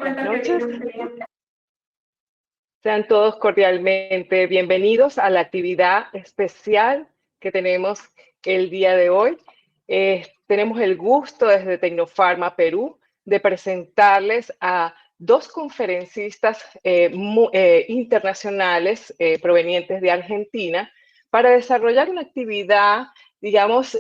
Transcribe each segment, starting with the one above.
Buenas noches. Sean todos cordialmente bienvenidos a la actividad especial que tenemos el día de hoy. Tenemos el gusto desde Tecnofarma Perú de presentarles a dos conferencistas internacionales provenientes de Argentina para desarrollar una actividad, digamos,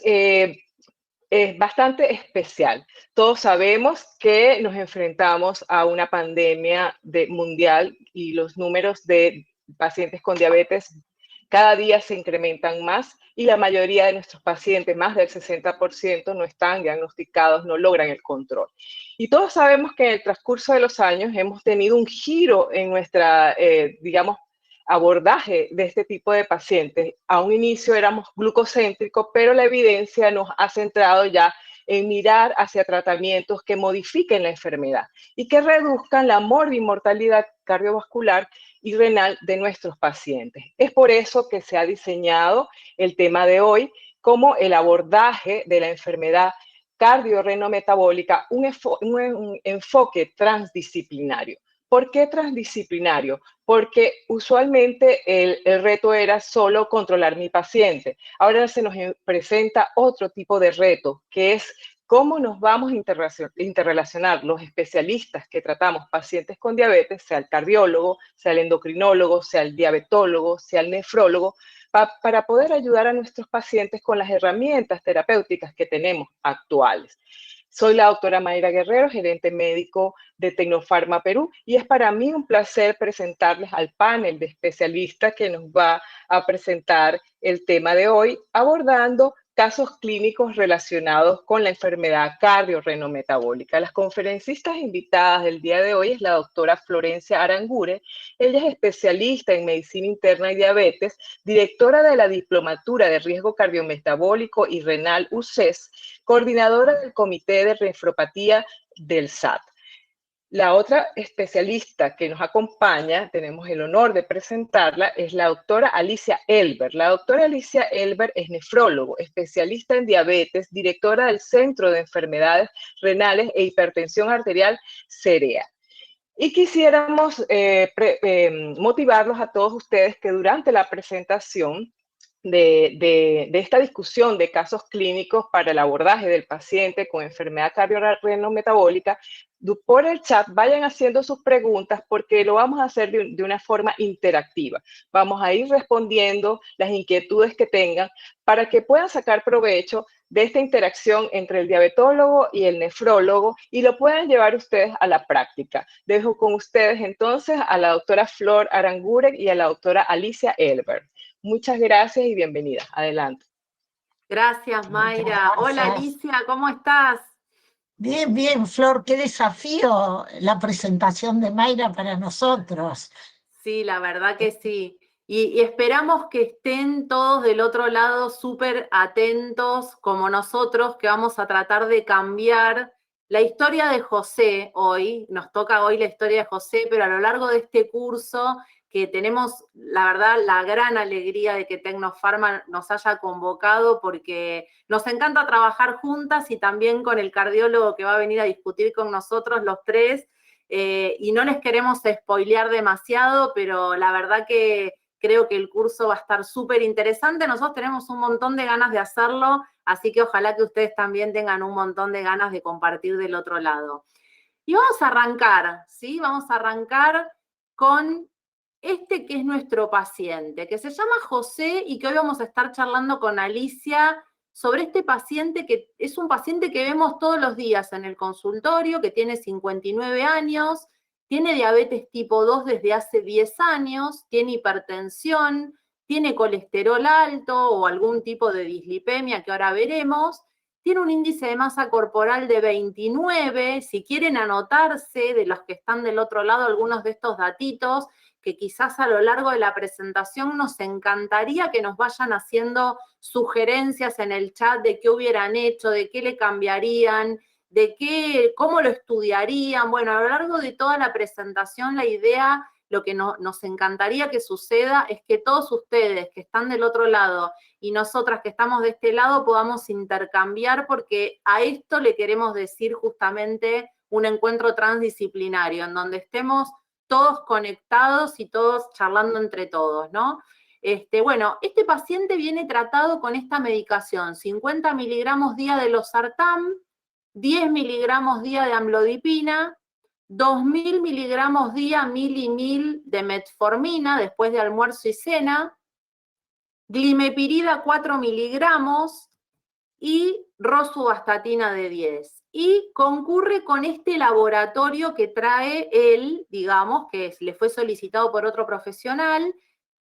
es bastante especial. Todos sabemos que nos enfrentamos a una pandemia mundial y los números de pacientes con diabetes cada día se incrementan más y la mayoría de nuestros pacientes, más del 60%, no están diagnosticados, no logran el control. Y todos sabemos que en el transcurso de los años hemos tenido un giro en nuestra, digamos, abordaje de este tipo de pacientes. A un inicio éramos glucocéntricos, pero la evidencia nos ha centrado ya en mirar hacia tratamientos que modifiquen la enfermedad y que reduzcan la morbimortalidad cardiovascular y renal de nuestros pacientes. Es por eso que se ha diseñado el tema de hoy como el abordaje de la enfermedad cardiorrenometabólica, un enfoque transdisciplinario. ¿Por qué transdisciplinario? Porque usualmente el reto era solo controlar mi paciente. Ahora se nos presenta otro tipo de reto, que es cómo nos vamos a interrelacionar los especialistas que tratamos pacientes con diabetes, sea el cardiólogo, sea el endocrinólogo, sea el diabetólogo, sea el nefrólogo, para poder ayudar a nuestros pacientes con las herramientas terapéuticas que tenemos actuales. Soy la doctora Mayra Guerrero, gerente médico de Tecnofarma Perú, y es para mí un placer presentarles al panel de especialistas que nos va a presentar el tema de hoy, abordando casos clínicos relacionados con la enfermedad cardiorrenometabólica. Las conferencistas invitadas del día de hoy es la doctora Florencia Aranguren. Ella es especialista en medicina interna y diabetes, directora de la Diplomatura de Riesgo Cardiometabólico y Renal UCES, coordinadora del Comité de Nefropatía del SAT. La otra especialista que nos acompaña, tenemos el honor de presentarla, es la doctora Alicia Elber. La doctora Alicia Elber es nefrólogo, especialista en diabetes, directora del Centro de Enfermedades Renales e Hipertensión Arterial, CEREA. Y quisiéramos motivarlos a todos ustedes que durante la presentación de esta discusión de casos clínicos para el abordaje del paciente con enfermedad cardiorrenometabólica, por el chat vayan haciendo sus preguntas porque lo vamos a hacer de una forma interactiva. Vamos a ir respondiendo las inquietudes que tengan para que puedan sacar provecho de esta interacción entre el diabetólogo y el nefrólogo y lo puedan llevar ustedes a la práctica. Dejo con ustedes entonces a la doctora Flor Aranguren y a la doctora Alicia Elber. Muchas gracias y bienvenida. Adelante. Gracias, Mayra. Hola, Alicia, ¿cómo estás? Bien, bien, Flor, qué desafío la presentación de Mayra para nosotros. Sí, la verdad que sí. Y esperamos que estén todos del otro lado súper atentos, como nosotros, que vamos a tratar de cambiar la historia de José hoy. Nos toca hoy la historia de José, pero a lo largo de este curso que tenemos, la verdad, la gran alegría de que Tecnofarma nos haya convocado porque nos encanta trabajar juntas y también con el cardiólogo que va a venir a discutir con nosotros los tres. Y no les queremos spoilear demasiado, pero la verdad que creo que el curso va a estar súper interesante. Nosotros tenemos un montón de ganas de hacerlo, así que ojalá que ustedes también tengan un montón de ganas de compartir del otro lado. Y vamos a arrancar, ¿sí? Vamos a arrancar con este que es nuestro paciente, que se llama José y que hoy vamos a estar charlando con Alicia sobre este paciente que es un paciente que vemos todos los días en el consultorio, que tiene 59 años, tiene diabetes tipo 2 desde hace 10 años, tiene hipertensión, tiene colesterol alto o algún tipo de dislipemia que ahora veremos, tiene un índice de masa corporal de 29, si quieren anotarse de los que están del otro lado algunos de estos datitos, que quizás a lo largo de la presentación nos encantaría que nos vayan haciendo sugerencias en el chat de qué hubieran hecho, de qué le cambiarían, de qué, cómo lo estudiarían. Bueno, a lo largo de toda la presentación la idea, lo que nos encantaría que suceda es que todos ustedes que están del otro lado y nosotras que estamos de este lado podamos intercambiar porque a esto le queremos decir justamente un encuentro transdisciplinario, en donde estemos todos conectados y todos charlando entre todos, ¿no? Bueno, este paciente viene tratado con esta medicación, 50 miligramos día de losartán, 10 miligramos día de amlodipina, 2000 miligramos día, 1000 y 1000 de metformina después de almuerzo y cena, glimepirida 4 miligramos y rosuvastatina de 10. Y concurre con este laboratorio que trae él, digamos, que le fue solicitado por otro profesional,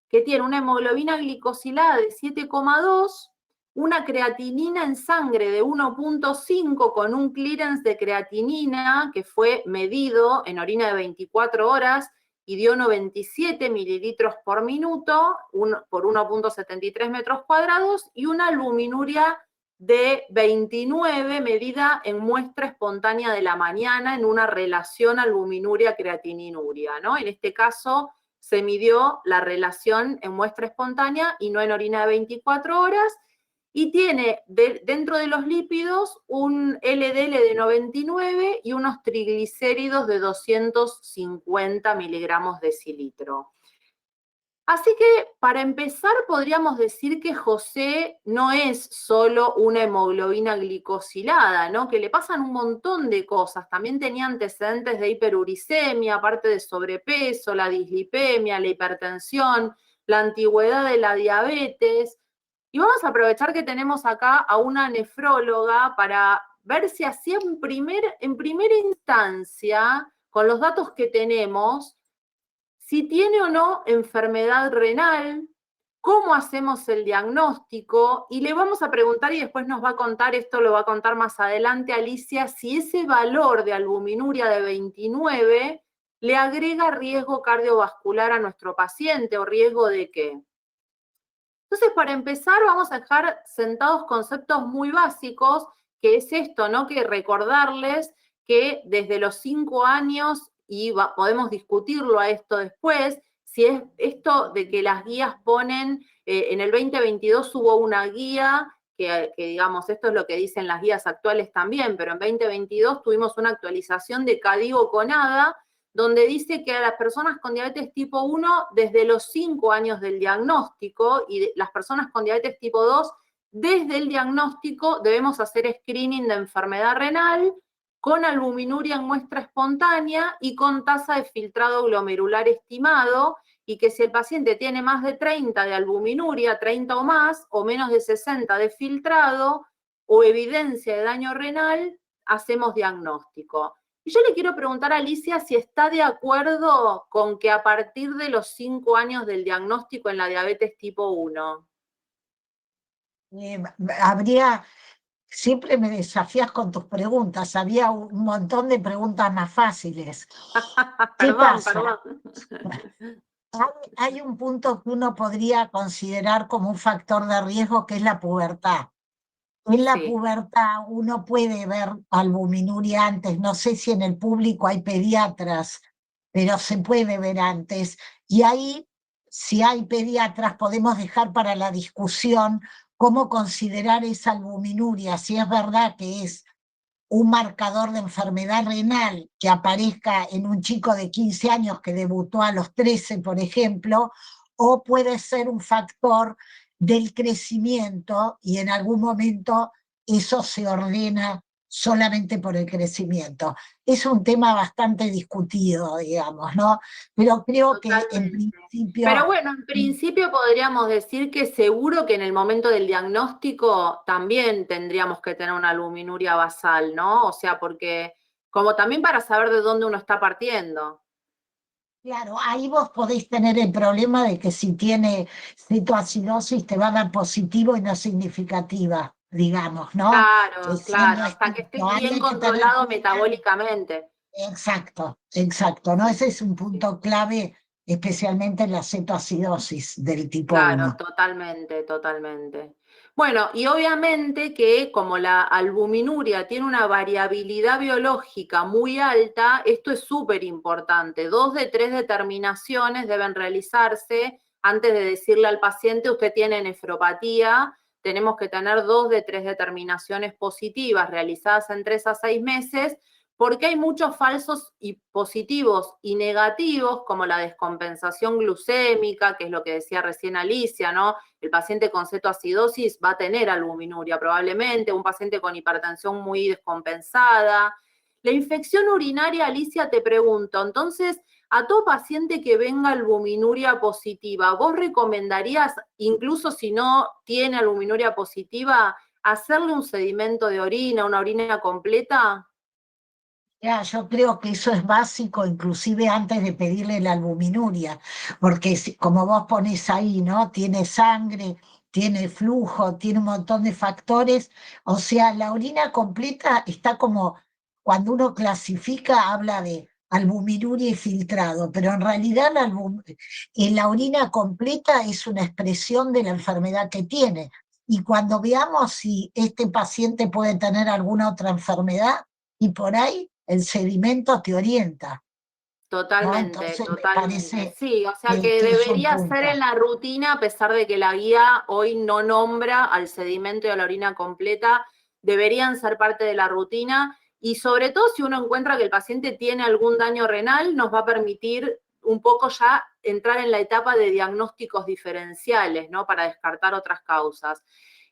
que tiene una hemoglobina glicosilada de 7,2, una creatinina en sangre de 1,5 con un clearance de creatinina que fue medido en orina de 24 horas y dio 97 mililitros por minuto por 1,73 metros cuadrados y una albuminuria de 29 medida en muestra espontánea de la mañana en una relación albuminuria-creatininuria, ¿no? En este caso se midió la relación en muestra espontánea y no en orina de 24 horas, y tiene dentro de los lípidos un LDL de 99 y unos triglicéridos de 250 miligramos decilitro. Así que, para empezar, podríamos decir que José no es solo una hemoglobina glicosilada, ¿no? Que le pasan un montón de cosas. También tenía antecedentes de hiperuricemia, aparte de sobrepeso, la dislipemia, la hipertensión, la antigüedad de la diabetes. Y vamos a aprovechar que tenemos acá a una nefróloga para ver si así en primera instancia, con los datos que tenemos, si tiene o no enfermedad renal, cómo hacemos el diagnóstico, y le vamos a preguntar, y después nos va a contar, esto lo va a contar más adelante Alicia, si ese valor de albuminuria de 29 le agrega riesgo cardiovascular a nuestro paciente, o riesgo de qué. Entonces, para empezar, vamos a dejar sentados conceptos muy básicos, que es esto, ¿no? Que recordarles que desde los 5 años, y podemos discutirlo a esto después, si es esto de que las guías ponen, en el 2022 hubo una guía, que digamos, esto es lo que dicen las guías actuales también, pero en 2022 tuvimos una actualización de KDIGO-CONADA, donde dice que a las personas con diabetes tipo 1, desde los 5 años del diagnóstico, y las personas con diabetes tipo 2, desde el diagnóstico debemos hacer screening de enfermedad renal, con albuminuria en muestra espontánea y con tasa de filtrado glomerular estimado, y que si el paciente tiene más de 30 de albuminuria, 30 o más, o menos de 60 de filtrado, o evidencia de daño renal, hacemos diagnóstico. Y yo le quiero preguntar a Alicia si está de acuerdo con que a partir de los 5 años del diagnóstico en la diabetes tipo 1. Siempre me desafías con tus preguntas, había un montón de preguntas más fáciles. ¿Qué pasa? Perdón. Hay un punto que uno podría considerar como un factor de riesgo, que es la pubertad. En la pubertad uno puede ver albuminuria antes, no sé si en el público hay pediatras, pero se puede ver antes. Y ahí, si hay pediatras, podemos dejar para la discusión cómo considerar esa albuminuria, si es verdad que es un marcador de enfermedad renal que aparezca en un chico de 15 años que debutó a los 13, por ejemplo, o puede ser un factor del crecimiento y en algún momento eso se ordena solamente por el crecimiento. Es un tema bastante discutido, digamos, ¿no? Pero creo que en principio... Pero bueno, en principio podríamos decir que seguro que en el momento del diagnóstico también tendríamos que tener una albuminuria basal, ¿no? O sea, porque como también para saber de dónde uno está partiendo. Claro, ahí vos podéis tener el problema de que si tiene cetoacidosis te va a dar positivo y no significativa, digamos, ¿no? Claro, claro, hasta que Estricto, esté ahí bien hay que tener controlado cuidado. metabólicamente. Exacto, exacto, ¿no? Ese es un punto clave, especialmente en la cetoacidosis del tipo Claro, 1. totalmente, totalmente. Bueno, y obviamente que como la albuminuria tiene una variabilidad biológica muy alta, esto es súper importante. 2 de 3 determinaciones deben realizarse antes de decirle al paciente, usted tiene nefropatía. Tenemos que tener 2 de 3 determinaciones positivas realizadas en 3 a 6 meses, porque hay muchos falsos y positivos y negativos, como la descompensación glucémica, que es lo que decía recién Alicia, ¿no? El paciente con cetoacidosis va a tener albuminuria probablemente, un paciente con hipertensión muy descompensada. La infección urinaria, Alicia, te pregunto, entonces, a todo paciente que venga albuminuria positiva, ¿vos recomendarías, incluso si no tiene albuminuria positiva, hacerle un sedimento de orina, una orina completa? Ya, yo creo que eso es básico, inclusive antes de pedirle la albuminuria, porque como vos pones ahí, ¿no? Tiene sangre, tiene flujo, tiene un montón de factores. O sea, la orina completa está como, cuando uno clasifica, habla de albuminuria y filtrado, pero en realidad la orina completa es una expresión de la enfermedad que tiene. Y cuando veamos si este paciente puede tener alguna otra enfermedad, y por ahí el sedimento te orienta, ¿no? Totalmente, Entonces me totalmente. parece Sí, o sea que que es un debería ser punto. en la rutina, a pesar de que la guía hoy no nombra al sedimento y a la orina completa, deberían ser parte de la rutina y sobre todo si uno encuentra que el paciente tiene algún daño renal, nos va a permitir un poco ya entrar en la etapa de diagnósticos diferenciales, ¿no? Para descartar otras causas.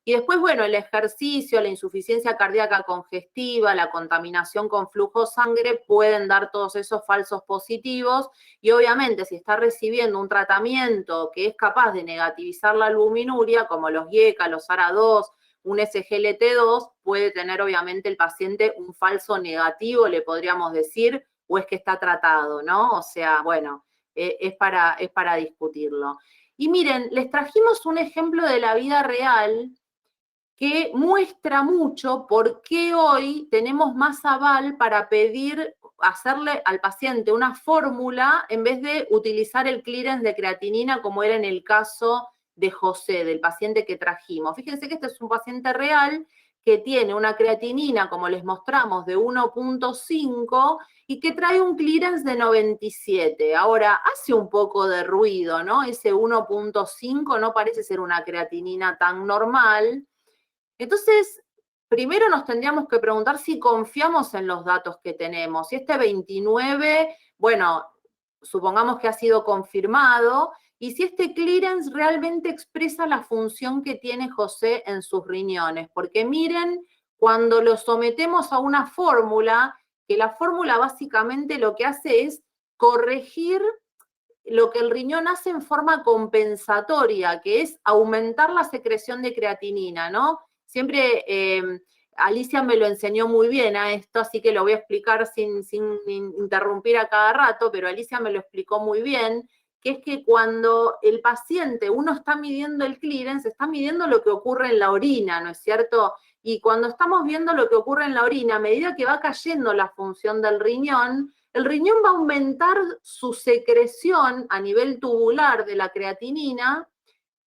Y después, bueno, el ejercicio, la insuficiencia cardíaca congestiva, la contaminación con flujo de sangre pueden dar todos esos falsos positivos y obviamente si está recibiendo un tratamiento que es capaz de negativizar la albuminuria, como los IECA, los ARA2, un SGLT2, puede tener obviamente el paciente un falso negativo, le podríamos decir, o es que está tratado, ¿no? O sea, bueno, es para discutirlo. Y miren, les trajimos un ejemplo de la vida real que muestra mucho por qué hoy tenemos más aval para pedir, hacerle al paciente una fórmula en vez de utilizar el clearance de creatinina como era en el caso de José, del paciente que trajimos. Fíjense que este es un paciente real que tiene una creatinina, como les mostramos, de 1.5 y que trae un clearance de 97. Ahora, hace un poco de ruido, ¿no? Ese 1.5 no parece ser una creatinina tan normal. Entonces, primero nos tendríamos que preguntar si confiamos en los datos que tenemos. Si este 29, bueno, supongamos que ha sido confirmado, y si este clearance realmente expresa la función que tiene José en sus riñones. Porque miren, cuando lo sometemos a una fórmula, que la fórmula básicamente lo que hace es corregir lo que el riñón hace en forma compensatoria, que es aumentar la secreción de creatinina, ¿no? Siempre Alicia me lo enseñó muy bien a esto, así que lo voy a explicar sin interrumpir a cada rato, pero Alicia me lo explicó muy bien, que es que cuando el paciente, uno está midiendo el clearance, está midiendo lo que ocurre en la orina, ¿no es cierto? Y cuando estamos viendo lo que ocurre en la orina, a medida que va cayendo la función del riñón, el riñón va a aumentar su secreción a nivel tubular de la creatinina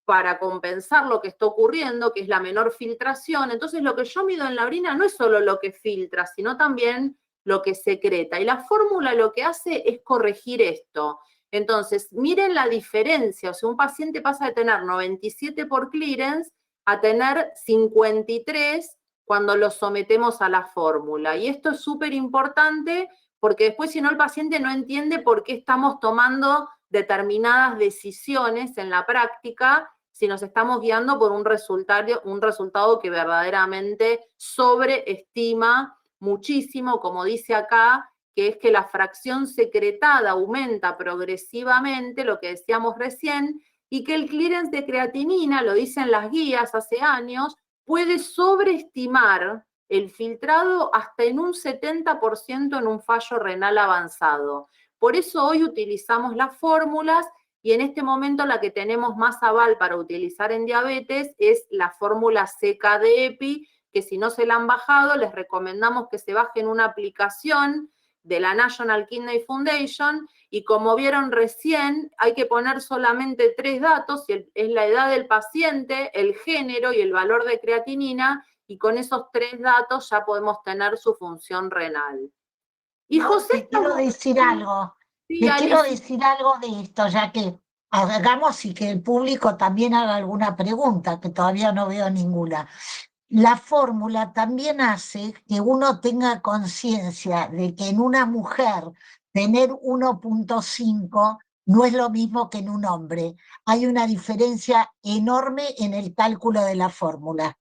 para compensar lo que está ocurriendo, que es la menor filtración. Entonces, lo que yo mido en la orina no es solo lo que filtra, sino también lo que secreta. Y la fórmula lo que hace es corregir esto. Entonces, miren la diferencia. O sea, un paciente pasa de tener 97 por clearance a tener 53 cuando lo sometemos a la fórmula. Y esto es súper importante porque después si no el paciente no entiende por qué estamos tomando determinadas decisiones en la práctica si nos estamos guiando por un resultado que verdaderamente sobreestima muchísimo, como dice acá, que es que la fracción secretada aumenta progresivamente, lo que decíamos recién, y que el clearance de creatinina, lo dicen las guías hace años, puede sobreestimar el filtrado hasta en un 70% en un fallo renal avanzado. Por eso hoy utilizamos las fórmulas y en este momento la que tenemos más aval para utilizar en diabetes es la fórmula seca de EPI, que si no se la han bajado, les recomendamos que se bajen una aplicación de la National Kidney Foundation y como vieron recién, hay que poner solamente 3 datos, es la edad del paciente, el género y el valor de creatinina, y con esos 3 datos ya podemos tener su función renal. Y No, José, te quiero decir algo, sí, te quiero Alicia. decir algo de esto, ya que hagamos y que el público también haga alguna pregunta, que todavía no veo ninguna. la fórmula también hace que uno tenga conciencia de que en una mujer tener 1.5 no es lo mismo que en un hombre. Hay una diferencia enorme en el cálculo de la fórmula.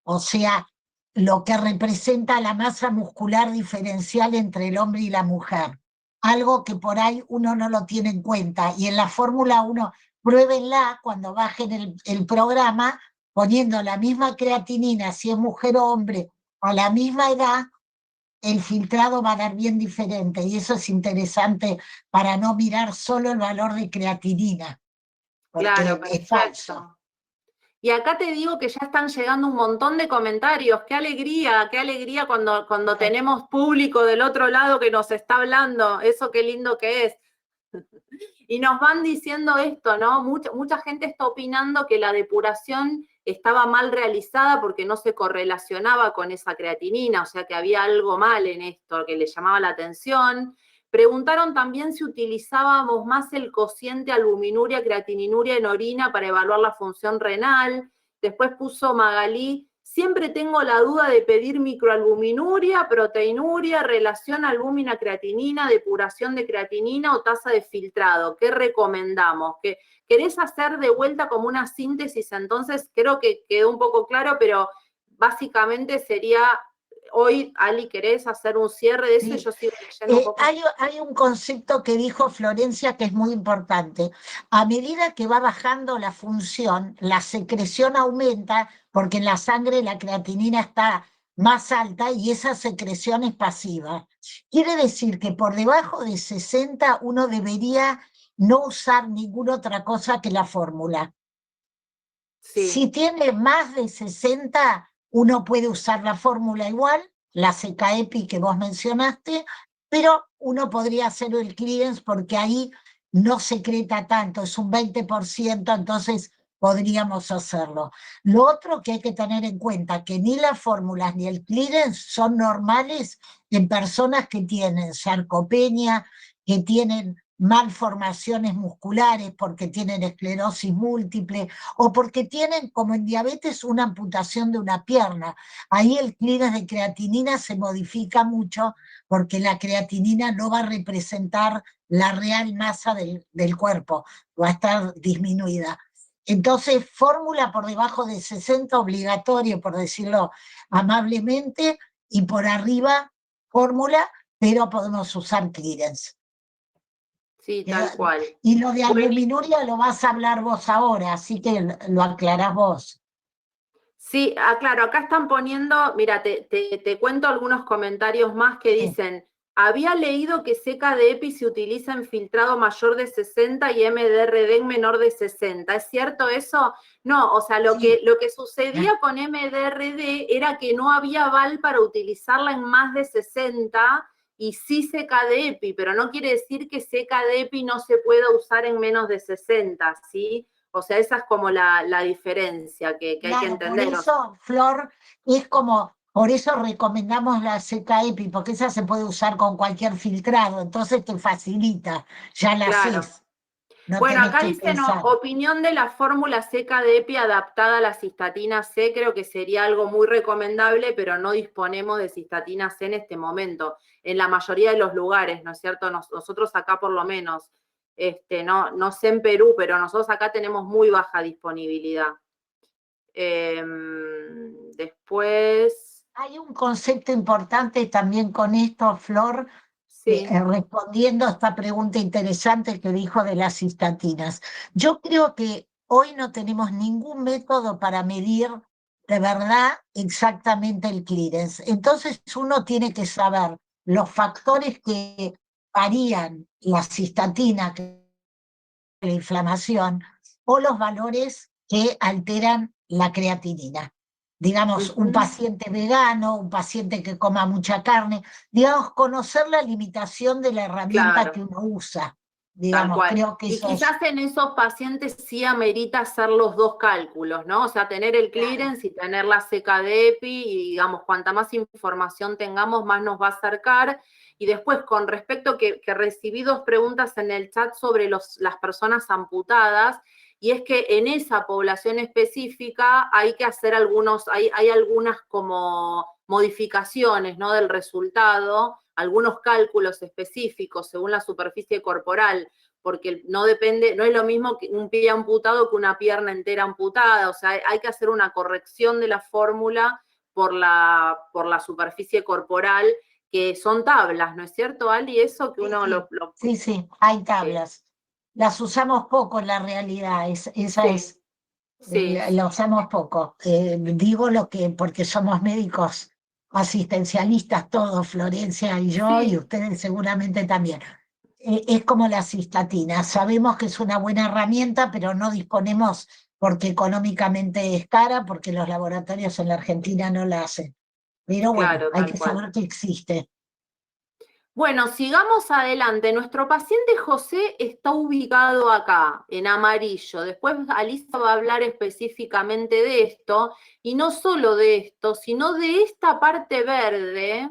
O sea, lo que representa la masa muscular diferencial entre el hombre y la mujer. Algo que por ahí uno no lo tiene en cuenta. Y en la fórmula uno, pruébenla cuando bajen el programa, poniendo la misma creatinina, si es mujer o hombre, a la misma edad, el filtrado va a dar bien diferente. Y eso es interesante para no mirar solo el valor de creatinina, porque Claro, es falso. perfecto. Y acá te digo que ya están llegando un montón de comentarios. Qué alegría cuando tenemos público del otro lado que nos está hablando. Eso qué lindo que es. Y nos van diciendo esto, ¿no? Mucha gente está opinando que la depuración estaba mal realizada porque no se correlacionaba con esa creatinina, o sea que había algo mal en esto que le llamaba la atención. Preguntaron también si utilizábamos más el cociente albuminuria, creatininuria en orina para evaluar la función renal. Después puso Magalí, siempre tengo la duda de pedir microalbuminuria, proteinuria, relación albúmina-creatinina, depuración de creatinina o tasa de filtrado. ¿Qué recomendamos? ¿Querés hacer de vuelta como una síntesis? Entonces, creo que quedó un poco claro, pero básicamente sería... Hoy, Ali, ¿querés hacer un cierre de eso? Sí. Yo sigo leyendo un poco. Hay un concepto que dijo Florencia que es muy importante. A medida que va bajando la función, la secreción aumenta porque en la sangre la creatinina está más alta y esa secreción es pasiva. Quiere decir que por debajo de 60 uno debería no usar ninguna otra cosa que la fórmula. Sí. Si tiene más de 60, uno puede usar la fórmula igual, la CKEPI que vos mencionaste, pero uno podría hacer el clearance porque ahí no secreta tanto, es un 20%, entonces podríamos hacerlo. Lo otro que hay que tener en cuenta, que ni las fórmulas ni el clearance son normales en personas que tienen sarcopenia, que tienen malformaciones musculares porque tienen esclerosis múltiple o porque tienen, como en diabetes, una amputación de una pierna. Ahí el clearance de creatinina se modifica mucho porque la creatinina no va a representar la real masa del cuerpo, va a estar disminuida. Entonces, fórmula por debajo de 60 obligatorio, por decirlo amablemente, y por arriba fórmula, pero podemos usar clearance. Sí, tal cual. Y lo de Bueno, albuminuria lo vas a hablar vos ahora, así que lo aclarás vos. sí, claro, acá están poniendo, mira, te cuento algunos comentarios más que dicen, había leído que seca de EPI se utiliza en filtrado mayor de 60 y MDRD en menor de 60. ¿Es cierto eso? No, o sea, lo que sucedía con MDRD era que no había aval para utilizarla en más de 60 y sí seca de EPI, pero no quiere decir que seca de EPI no se pueda usar en menos de 60, ¿sí? O sea, esa es como la diferencia que hay que entender. Por eso, Flor, es como, por eso recomendamos la ZEPI, porque esa se puede usar con cualquier filtrado, entonces te facilita, ya la Claro. haces, no Bueno, tenés acá que dicen pensar. opinión de la fórmula seca de EPI adaptada a la cistatina C, creo que sería algo muy recomendable, pero no disponemos de cistatina C en este momento, en la mayoría de los lugares, ¿no es cierto? Nosotros acá por lo menos, no sé en Perú, pero nosotros acá tenemos muy baja disponibilidad. Después... Hay un concepto importante también con esto, Flor, Sí. respondiendo a esta pregunta interesante que dijo de las cistatinas. Yo creo que hoy no tenemos ningún método para medir de verdad exactamente el clearance. Entonces uno tiene que saber los factores que varían la cistatina, la inflamación, o los valores que alteran la creatinina. Digamos, un paciente vegano, un paciente que coma mucha carne, digamos, conocer la limitación de la herramienta que uno usa. Tal Digamos, cual. creo que Y eso quizás en esos pacientes sí amerita hacer los dos cálculos, ¿no? O sea, tener el clearance y tener la seca de EPI, y digamos, cuanta más información tengamos, más nos va a acercar. Y después, con respecto que recibí dos preguntas en el chat sobre las personas amputadas, y es que en esa población específica hay que hacer hay algunas como modificaciones, ¿no?, del resultado, algunos cálculos específicos según la superficie corporal, porque no es lo mismo que un pie amputado que una pierna entera amputada, o sea, hay que hacer una corrección de la fórmula por la superficie corporal, que son tablas, ¿no es cierto, Ali? Eso que uno Sí, sí, hay tablas. Las usamos poco en la realidad, esa es, sí, la usamos poco. Digo lo que, porque somos médicos asistencialistas todos, Florencia y yo, y sí, ustedes seguramente también. Es como la cistatina, sabemos que es una buena herramienta, pero no disponemos porque económicamente es cara, porque los laboratorios en la Argentina no la hacen. Pero bueno, claro, hay tal que cual. saber que existe. Bueno, sigamos adelante. Nuestro paciente José está ubicado acá, en amarillo. Después Alisa va a hablar específicamente de esto, y no solo de esto, sino de esta parte verde,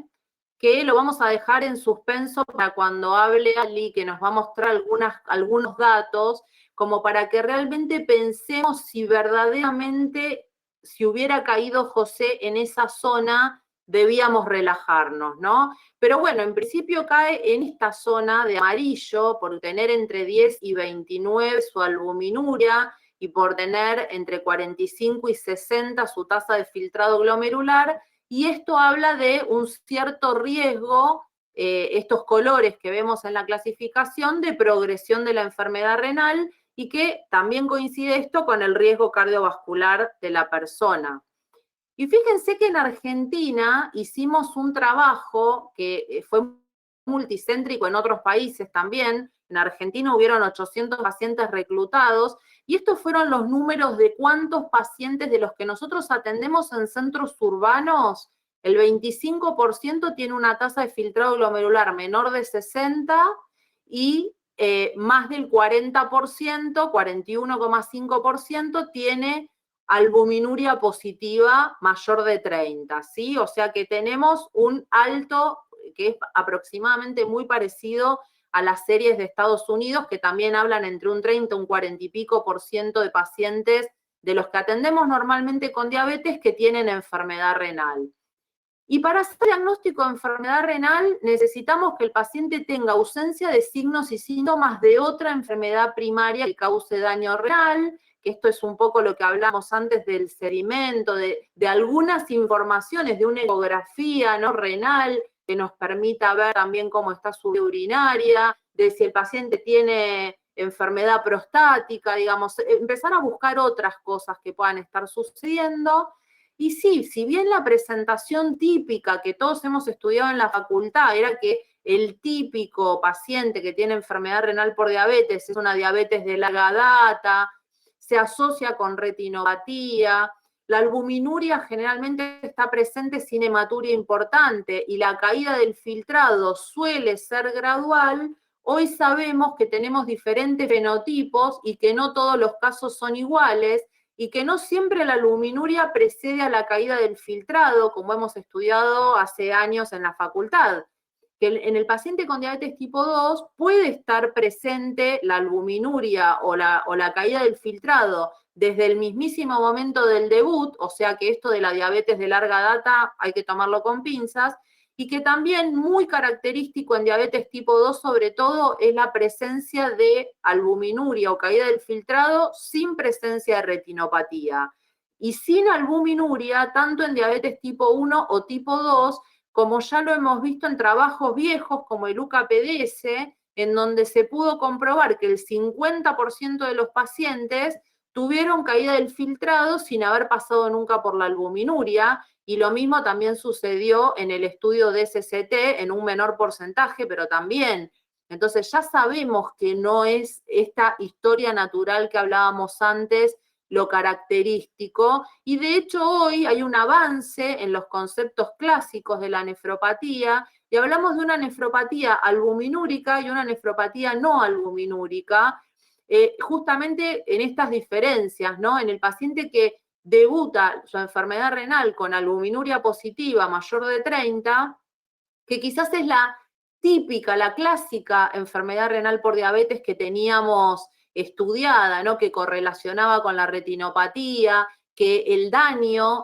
que lo vamos a dejar en suspenso para cuando hable Ali, que nos va a mostrar algunos datos, como para que realmente pensemos si verdaderamente, si hubiera caído José en esa zona, debíamos relajarnos, ¿no? Pero bueno, en principio cae en esta zona de amarillo por tener entre 10 y 29 su albuminuria y por tener entre 45 y 60 su tasa de filtrado glomerular, y esto habla de un cierto riesgo, estos colores que vemos en la clasificación, de progresión de la enfermedad renal, y que también coincide esto con el riesgo cardiovascular de la persona. Y fíjense que en Argentina hicimos un trabajo que fue multicéntrico, en otros países también. En Argentina hubieron 800 pacientes reclutados, y estos fueron los números de cuántos pacientes de los que nosotros atendemos en centros urbanos, el 25% tiene una tasa de filtrado glomerular menor de 60, y más del 40%, 41,5%, tiene albuminuria positiva mayor de 30, ¿sí? O sea que tenemos un alto, que es aproximadamente muy parecido a las series de Estados Unidos, que también hablan entre un 30 y un 40 y pico % de pacientes de los que atendemos normalmente con diabetes que tienen enfermedad renal. Y para hacer diagnóstico de enfermedad renal necesitamos que el paciente tenga ausencia de signos y síntomas de otra enfermedad primaria que cause daño renal, que esto es un poco lo que hablamos antes del sedimento, de algunas informaciones de una ecografía, ¿no?, renal, que nos permita ver también cómo está su vía urinaria, de si el paciente tiene enfermedad prostática, digamos, empezar a buscar otras cosas que puedan estar sucediendo. Y sí, si bien la presentación típica que todos hemos estudiado en la facultad era que el típico paciente que tiene enfermedad renal por diabetes es una diabetes de larga data, se asocia con retinopatía, la albuminuria generalmente está presente sin hematuria importante y la caída del filtrado suele ser gradual, hoy sabemos que tenemos diferentes fenotipos y que no todos los casos son iguales, y que no siempre la albuminuria precede a la caída del filtrado, como hemos estudiado hace años en la facultad. Que en el paciente con diabetes tipo 2 puede estar presente la albuminuria o la caída del filtrado desde el mismísimo momento del debut, o sea que esto de la diabetes de larga data hay que tomarlo con pinzas, y que también muy característico en diabetes tipo 2 sobre todo es la presencia de albuminuria o caída del filtrado sin presencia de retinopatía. Y sin albuminuria, tanto en diabetes tipo 1 o tipo 2, como ya lo hemos visto en trabajos viejos como el UCAPDS, en donde se pudo comprobar que el 50% de los pacientes tuvieron caída del filtrado sin haber pasado nunca por la albuminuria, y lo mismo también sucedió en el estudio de SCT en un menor porcentaje, pero también. Entonces ya sabemos que no es esta historia natural que hablábamos antes lo característico, y de hecho hoy hay un avance en los conceptos clásicos de la nefropatía, y hablamos de una nefropatía albuminúrica y una nefropatía no albuminúrica, justamente en estas diferencias, ¿no? En el paciente que debuta su enfermedad renal con albuminuria positiva mayor de 30, que quizás es la típica, la clásica enfermedad renal por diabetes que teníamos estudiada, ¿no? Que correlacionaba con la retinopatía, que el daño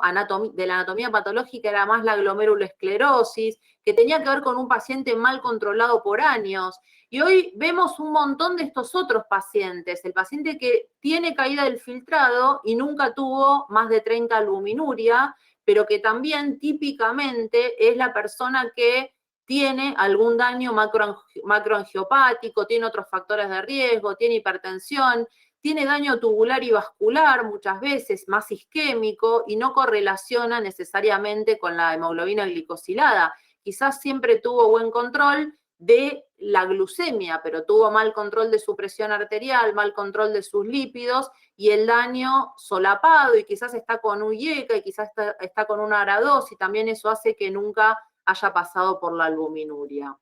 de la anatomía patológica era más la glomerulosclerosis, que tenía que ver con un paciente mal controlado por años. Y hoy vemos un montón de estos otros pacientes, el paciente que tiene caída del filtrado y nunca tuvo más de 30 albuminuria, pero que también típicamente es la persona que tiene algún daño macroangiopático, tiene otros factores de riesgo, tiene hipertensión, tiene daño tubular y vascular muchas veces, más isquémico, y no correlaciona necesariamente con la hemoglobina glicosilada. Quizás siempre tuvo buen control de la glucemia, pero tuvo mal control de su presión arterial, mal control de sus lípidos, y el daño solapado, y quizás está con un IECA, y quizás está con una ARA2, y también eso hace que nunca haya pasado por la albuminuria.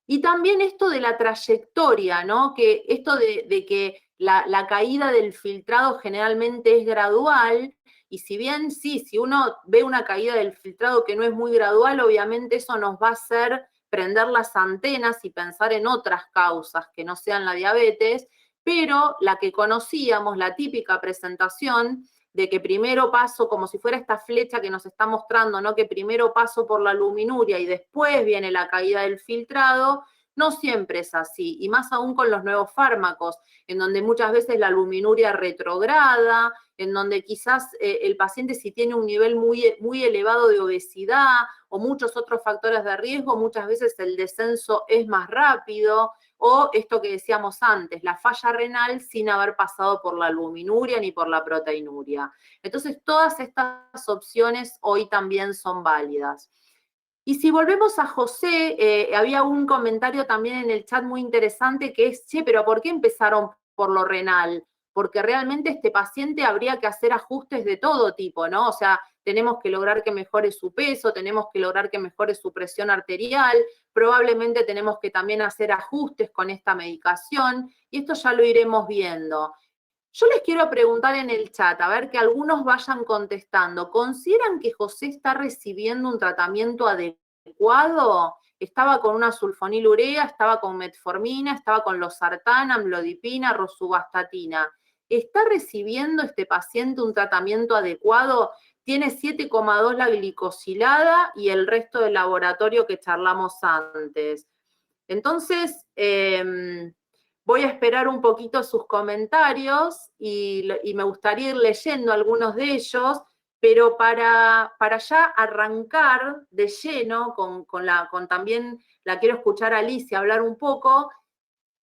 Y también esto de la trayectoria, ¿no? Que esto de que la caída del filtrado generalmente es gradual, y si bien sí, si uno ve una caída del filtrado que no es muy gradual, obviamente eso nos va a hacer prender las antenas y pensar en otras causas que no sean la diabetes, pero la que conocíamos, la típica presentación de que primero paso, como si fuera esta flecha que nos está mostrando, ¿no? Que primero paso por la albuminuria y después viene la caída del filtrado, no siempre es así, y más aún con los nuevos fármacos, en donde muchas veces la albuminuria retrograda, en donde quizás el paciente si tiene un nivel muy elevado de obesidad o muchos otros factores de riesgo, muchas veces el descenso es más rápido, o esto que decíamos antes, la falla renal sin haber pasado por la albuminuria ni por la proteinuria. Entonces, todas estas opciones hoy también son válidas. Y si volvemos a José, había un comentario también en el chat muy interesante que es, che, pero ¿por qué empezaron por lo renal? Porque realmente este paciente habría que hacer ajustes de todo tipo, ¿no? O sea, tenemos que lograr que mejore su peso, tenemos que lograr que mejore su presión arterial, probablemente tenemos que también hacer ajustes con esta medicación, y esto ya lo iremos viendo. Yo les quiero preguntar en el chat, a ver que algunos vayan contestando. ¿Consideran que José está recibiendo un tratamiento adecuado? Estaba con una sulfonilurea, estaba con metformina, estaba con losartana, amlodipina, rosuvastatina. ¿Está recibiendo este paciente un tratamiento adecuado? Tiene 7,2 la glicosilada y el resto del laboratorio que charlamos antes. Entonces, voy a esperar un poquito sus comentarios y me gustaría ir leyendo algunos de ellos, pero para ya arrancar de lleno, con también la quiero escuchar a Alicia hablar un poco,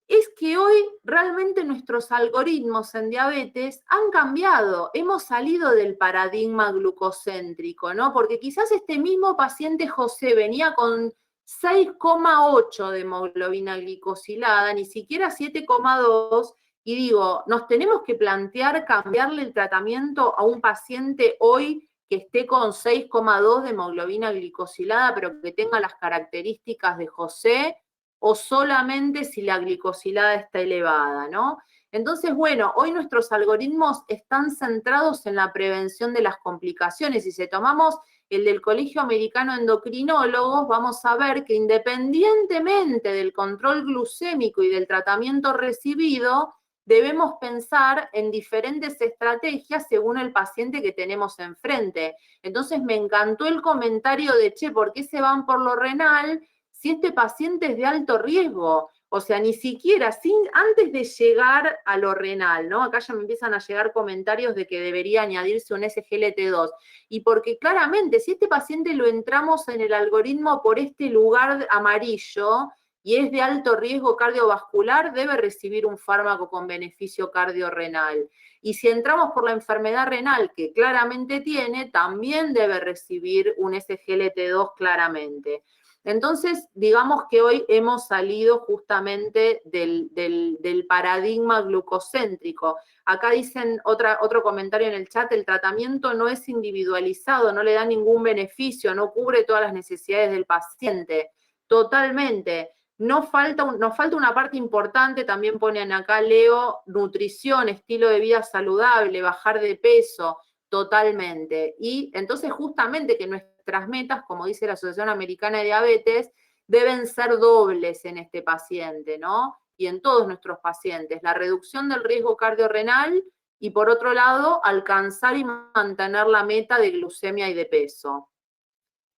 es que hoy realmente nuestros algoritmos en diabetes han cambiado. Hemos salido del paradigma glucocéntrico, ¿no? Porque quizás este mismo paciente José venía con 6,8 de hemoglobina glicosilada, ni siquiera 7,2, y digo, nos tenemos que plantear cambiarle el tratamiento a un paciente hoy que esté con 6,2 de hemoglobina glicosilada, pero que tenga las características de José, o solamente si la glicosilada está elevada, ¿no? Entonces, bueno, hoy nuestros algoritmos están centrados en la prevención de las complicaciones, y si tomamos el del Colegio Americano de Endocrinólogos, vamos a ver que independientemente del control glucémico y del tratamiento recibido, debemos pensar en diferentes estrategias según el paciente que tenemos enfrente. Entonces me encantó el comentario de, che, ¿por qué se van por lo renal si este paciente es de alto riesgo? O sea, ni siquiera, antes de llegar a lo renal, ¿no? Acá ya me empiezan a llegar comentarios de que debería añadirse un SGLT2. Y porque claramente, si este paciente lo entramos en el algoritmo por este lugar amarillo y es de alto riesgo cardiovascular, debe recibir un fármaco con beneficio cardiorrenal. Y si entramos por la enfermedad renal, que claramente tiene, también debe recibir un SGLT2 claramente. Entonces, digamos que hoy hemos salido justamente del paradigma glucocéntrico. Acá dicen otro comentario en el chat, el tratamiento no es individualizado, no le da ningún beneficio, no cubre todas las necesidades del paciente. Totalmente. Nos falta una parte importante, también ponen acá, Leo, nutrición, estilo de vida saludable, bajar de peso, totalmente. Y entonces justamente que nuestras metas, como dice la Asociación Americana de Diabetes, deben ser dobles en este paciente, ¿no? y en todos nuestros pacientes, la reducción del riesgo cardiorrenal y por otro lado, alcanzar y mantener la meta de glucemia y de peso.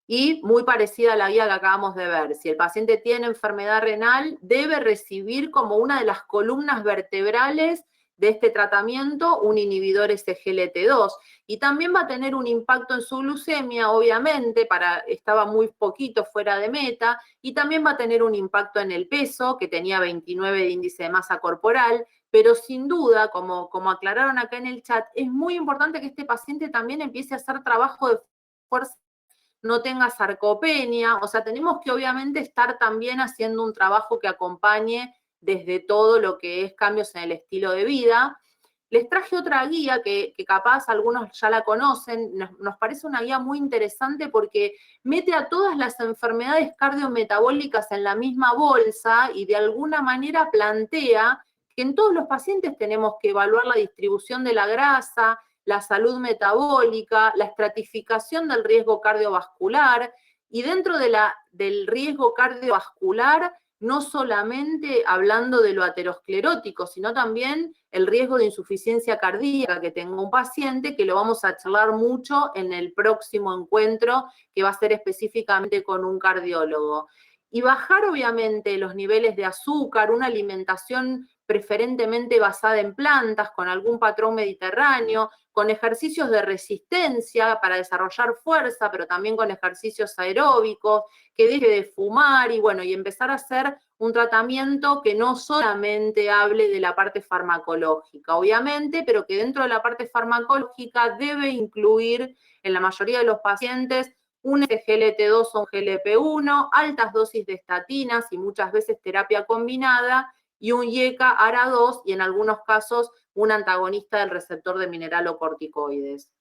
Y muy parecida a la guía que acabamos de ver, si el paciente tiene enfermedad renal, debe recibir como una de las columnas vertebrales de este tratamiento un inhibidor SGLT2. Y también va a tener un impacto en su glucemia, obviamente, estaba muy poquito fuera de meta, y también va a tener un impacto en el peso, que tenía 29 de índice de masa corporal, pero sin duda, como aclararon acá en el chat, es muy importante que este paciente también empiece a hacer trabajo de fuerza, no tenga sarcopenia, o sea, tenemos que obviamente estar también haciendo un trabajo que acompañe desde todo lo que es cambios en el estilo de vida. Les traje otra guía que capaz algunos ya la conocen, nos parece una guía muy interesante porque mete a todas las enfermedades cardiometabólicas en la misma bolsa y de alguna manera plantea que en todos los pacientes tenemos que evaluar la distribución de la grasa, la salud metabólica, la estratificación del riesgo cardiovascular, y dentro del riesgo cardiovascular, no solamente hablando de lo aterosclerótico, sino también el riesgo de insuficiencia cardíaca que tenga un paciente, que lo vamos a charlar mucho en el próximo encuentro, que va a ser específicamente con un cardiólogo. Y bajar, obviamente, los niveles de azúcar, una alimentación preferentemente basada en plantas, con algún patrón mediterráneo, con ejercicios de resistencia para desarrollar fuerza, pero también con ejercicios aeróbicos, que deje de fumar y bueno, y empezar a hacer un tratamiento que no solamente hable de la parte farmacológica, obviamente, pero que dentro de la parte farmacológica debe incluir en la mayoría de los pacientes un SGLT2 o un GLP-1, altas dosis de estatinas y muchas veces terapia combinada, y un IECA ARA2 y en algunos casos un antagonista del receptor de mineralocorticoides.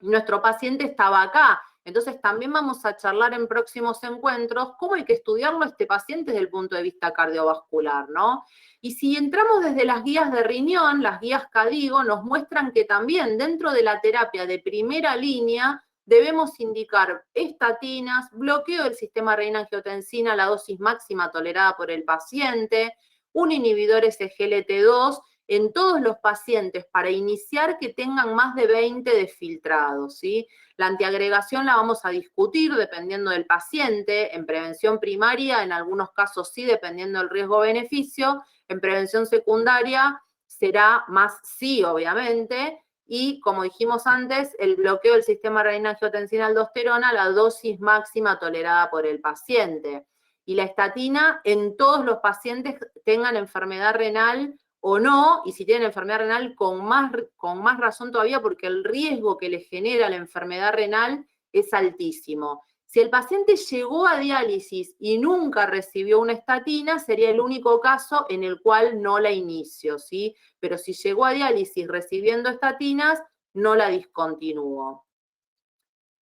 Nuestro paciente estaba acá, entonces también vamos a charlar en próximos encuentros cómo hay que estudiarlo a este paciente desde el punto de vista cardiovascular, ¿no? Y si entramos desde las guías de riñón, las guías KDIGO nos muestran que también dentro de la terapia de primera línea debemos indicar estatinas, bloqueo del sistema renina-angiotensina a la dosis máxima tolerada por el paciente, un inhibidor SGLT2 en todos los pacientes para iniciar que tengan más de 20 de filtrado, ¿sí? La antiagregación la vamos a discutir dependiendo del paciente, en prevención primaria, en algunos casos sí, dependiendo del riesgo-beneficio, en prevención secundaria será más sí, obviamente, y como dijimos antes, el bloqueo del sistema renina-angiotensina-aldosterona, la dosis máxima tolerada por el paciente. Y la estatina en todos los pacientes tengan enfermedad renal o no, y si tienen enfermedad renal con más razón todavía, porque el riesgo que les genera la enfermedad renal es altísimo. Si el paciente llegó a diálisis y nunca recibió una estatina, sería el único caso en el cual no la inicio, ¿sí? Pero si llegó a diálisis recibiendo estatinas, no la discontinúo.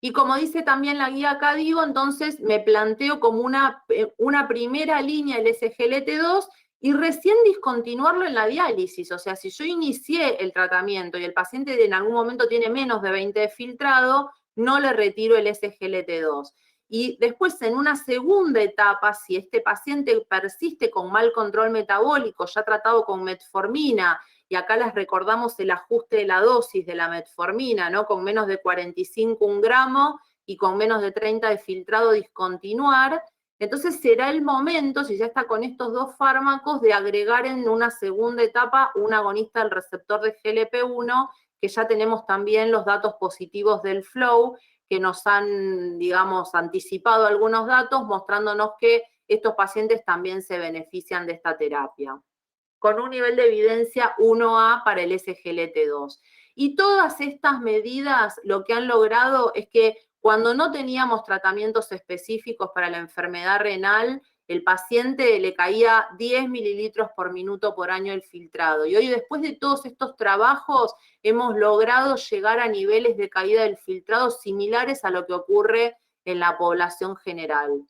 Y como dice también la guía KDIGO, entonces me planteo como una primera línea el SGLT2 y recién discontinuarlo en la diálisis. O sea, si yo inicié el tratamiento y el paciente en algún momento tiene menos de 20 de filtrado, no le retiro el SGLT2. Y después, en una segunda etapa, si este paciente persiste con mal control metabólico, ya tratado con metformina, y acá les recordamos el ajuste de la dosis de la metformina, ¿no? Con menos de 45 un gramo y con menos de 30 de filtrado discontinuar. Entonces será el momento, si ya está con estos dos fármacos, de agregar en una segunda etapa un agonista del receptor de GLP-1, que ya tenemos también los datos positivos del FLOW, que nos han, digamos, anticipado algunos datos, mostrándonos que estos pacientes también se benefician de esta terapia, con un nivel de evidencia 1A para el SGLT2. Y todas estas medidas lo que han logrado es que cuando no teníamos tratamientos específicos para la enfermedad renal, el paciente le caía 10 mililitros por minuto por año el filtrado. Y hoy, después de todos estos trabajos, hemos logrado llegar a niveles de caída del filtrado similares a lo que ocurre en la población general.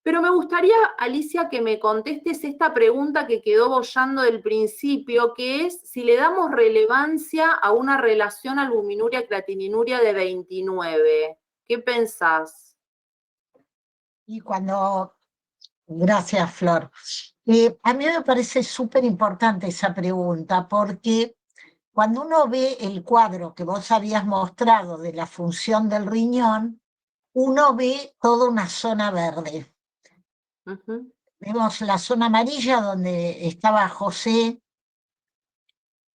Pero me gustaría, Alicia, que me contestes esta pregunta que quedó boyando del principio, que es si le damos relevancia a una relación albuminuria-creatininuria de 29. ¿Qué pensás? Y gracias, Flor. A mí me parece súper importante esa pregunta, porque cuando uno ve el cuadro que vos habías mostrado de la función del riñón, uno ve toda una zona verde. Ujú. Vemos la zona amarilla donde estaba José.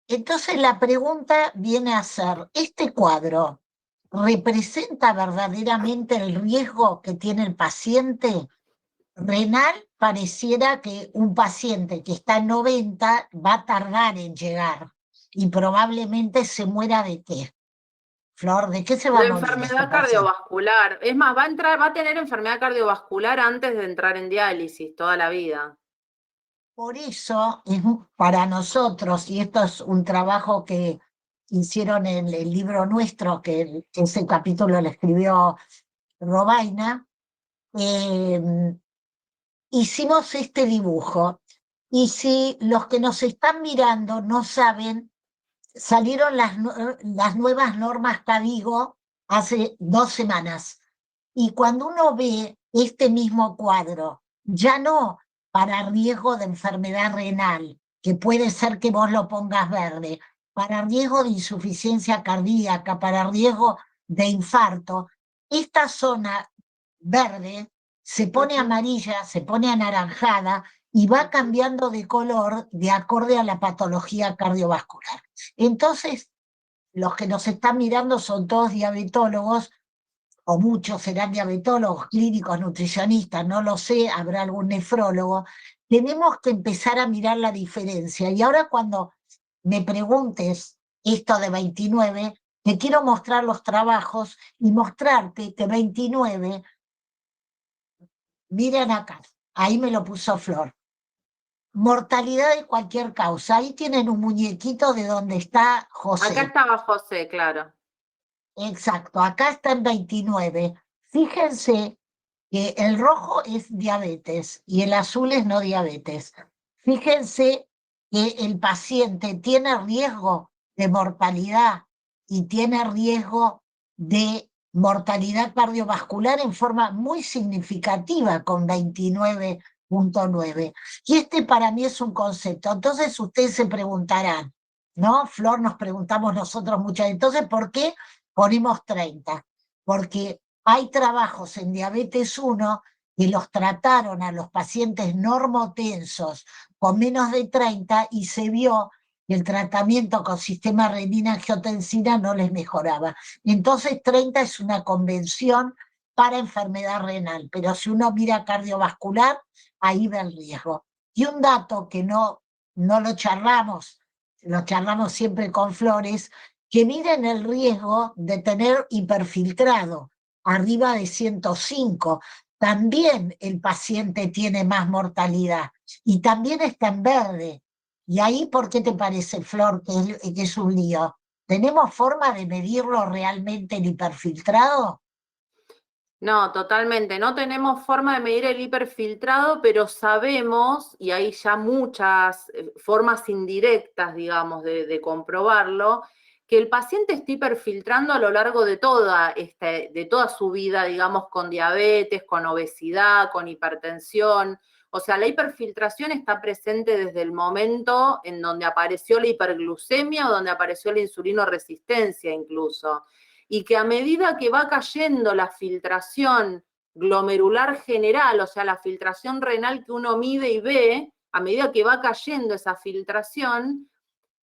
Entonces la pregunta viene a ser, ¿este cuadro representa verdaderamente el riesgo que tiene el paciente? Renal pareciera que un paciente que está en 90 va a tardar en llegar y probablemente se muera ¿de qué? Flor, ¿de qué se va De a morir este enfermedad paciente? cardiovascular. Es más, va a tener enfermedad cardiovascular antes de entrar en diálisis toda la vida. Por eso, para nosotros, y esto es un trabajo que hicieron en el libro nuestro, que ese capítulo lo escribió Robaina, eh, hicimos este dibujo. Y si los que nos están mirando no saben, salieron las nuevas normas CADIGO hace 2 semanas. Y cuando uno ve este mismo cuadro, ya no para riesgo de enfermedad renal, que puede ser que vos lo pongas verde, para riesgo de insuficiencia cardíaca, para riesgo de infarto, esta zona verde se pone amarilla, se pone anaranjada y va cambiando de color de acorde a la patología cardiovascular. Entonces, los que nos están mirando son todos diabetólogos, o muchos serán diabetólogos, clínicos, nutricionistas, no lo sé, habrá algún nefrólogo. Tenemos que empezar a mirar la diferencia. Y ahora cuando me preguntes esto de 29, te quiero mostrar los trabajos y mostrarte que 29, miren acá, ahí me lo puso Flor. Mortalidad de cualquier causa. Ahí tienen un muñequito de donde está José. Acá estaba José, claro. Exacto, acá está en 29. Fíjense que el rojo es diabetes y el azul es no diabetes. Fíjense que el paciente tiene riesgo de mortalidad y tiene riesgo de mortalidad cardiovascular en forma muy significativa con 29,9. Y este para mí es un concepto. Entonces ustedes se preguntarán, ¿no? Flor, nos preguntamos nosotros muchas. Entonces, ¿por qué ponemos 30? Porque hay trabajos en diabetes 1 que los trataron a los pacientes normotensos con menos de 30 y se vio que el tratamiento con sistema renina-angiotensina no les mejoraba. Entonces 30 es una convención para enfermedad renal, pero si uno mira cardiovascular, ahí ve el riesgo. Y un dato que no lo charlamos siempre con Flores, que miren el riesgo de tener hiperfiltrado arriba de 105. También el paciente tiene más mortalidad y también está en verde. Y ahí, ¿por qué te parece, Flor, que es un lío? ¿Tenemos forma de medirlo realmente el hiperfiltrado? No, totalmente. No tenemos forma de medir el hiperfiltrado, pero sabemos, y hay ya muchas formas indirectas, digamos, de comprobarlo, que el paciente está hiperfiltrando a lo largo de toda su vida, digamos, con diabetes, con obesidad, con hipertensión. O sea, la hiperfiltración está presente desde el momento en donde apareció la hiperglucemia o donde apareció la insulinoresistencia incluso. Y que a medida que va cayendo la filtración glomerular general, o sea, la filtración renal que uno mide y ve, a medida que va cayendo esa filtración,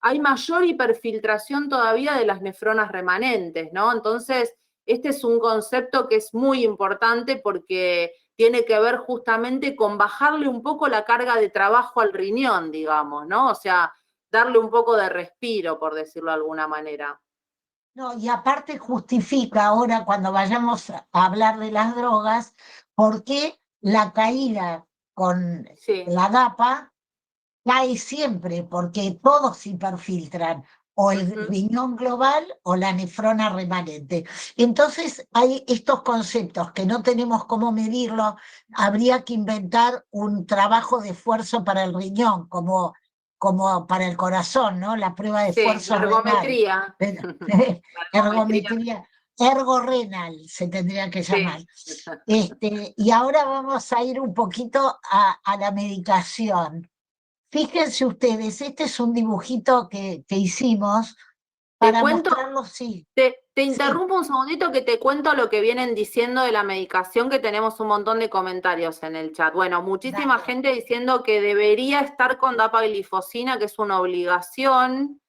hay mayor hiperfiltración todavía de las nefronas remanentes, ¿no? Entonces, este es un concepto que es muy importante porque tiene que ver justamente con bajarle un poco la carga de trabajo al riñón, digamos, ¿no? O sea, darle un poco de respiro, por decirlo de alguna manera. No, y aparte justifica ahora cuando vayamos a hablar de las drogas, por qué la caída con Sí. la DAPA cae siempre, porque todos hiperfiltran, o el riñón global o la nefrona remanente. Entonces hay estos conceptos que no tenemos cómo medirlo, habría que inventar un trabajo de esfuerzo para el riñón, como para el corazón, ¿no? La prueba de Sí, esfuerzo la renal. ergometría. La ergometría. Ergometría. ergo-renal se tendría que llamar. Sí. Y ahora vamos a ir un poquito a la medicación. Fíjense ustedes, este es un dibujito que hicimos Te para cuento, mostrarlo, sí. te Sí, interrumpo un segundito que te cuento lo que vienen diciendo de la medicación, que tenemos un montón de comentarios en el chat. Bueno, muchísima dale. gente diciendo que debería estar con dapaglifosina, que es una obligación,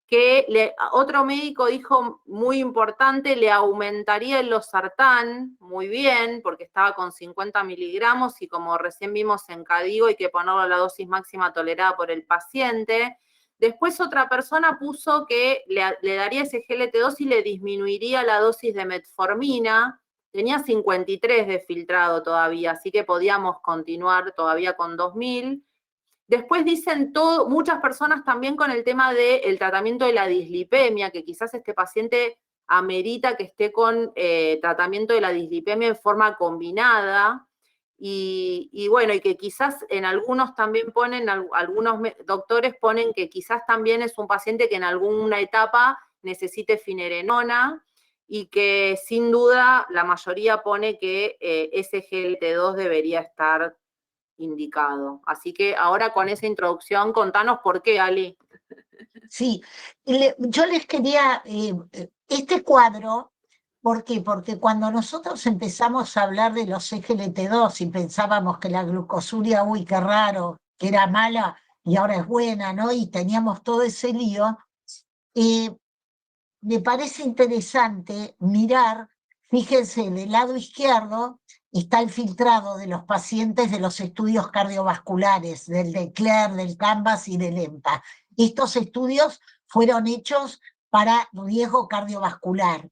que otro médico dijo muy importante, le aumentaría el losartán, muy bien, porque estaba con 50 miligramos y como recién vimos en Cadigo hay que ponerlo a la dosis máxima tolerada por el paciente. Después otra persona puso que le daría ese GLT2 y le disminuiría la dosis de metformina. Tenía 53 de filtrado todavía, así que podíamos continuar todavía con 2000. Después dicen muchas personas también con el tema del tratamiento de la dislipemia, que quizás este paciente amerita que esté con tratamiento de la dislipemia en forma combinada. Y bueno, y que quizás en algunos también ponen, algunos doctores ponen que quizás también es un paciente que en alguna etapa necesite finerenona y que sin duda la mayoría pone que ese GLT2 debería estar indicado. Así que ahora con esa introducción, contanos por qué, Ali. Sí, yo les quería, este cuadro, ¿por qué? Porque cuando nosotros empezamos a hablar de los SGLT2 y pensábamos que la glucosuria, uy, qué raro, que era mala y ahora es buena, ¿no? Y teníamos todo ese lío, me parece interesante mirar, fíjense, del lado izquierdo está el filtrado de los pacientes de los estudios cardiovasculares, del DECLARE, del CANVAS y del EMPA. Estos estudios fueron hechos para riesgo cardiovascular,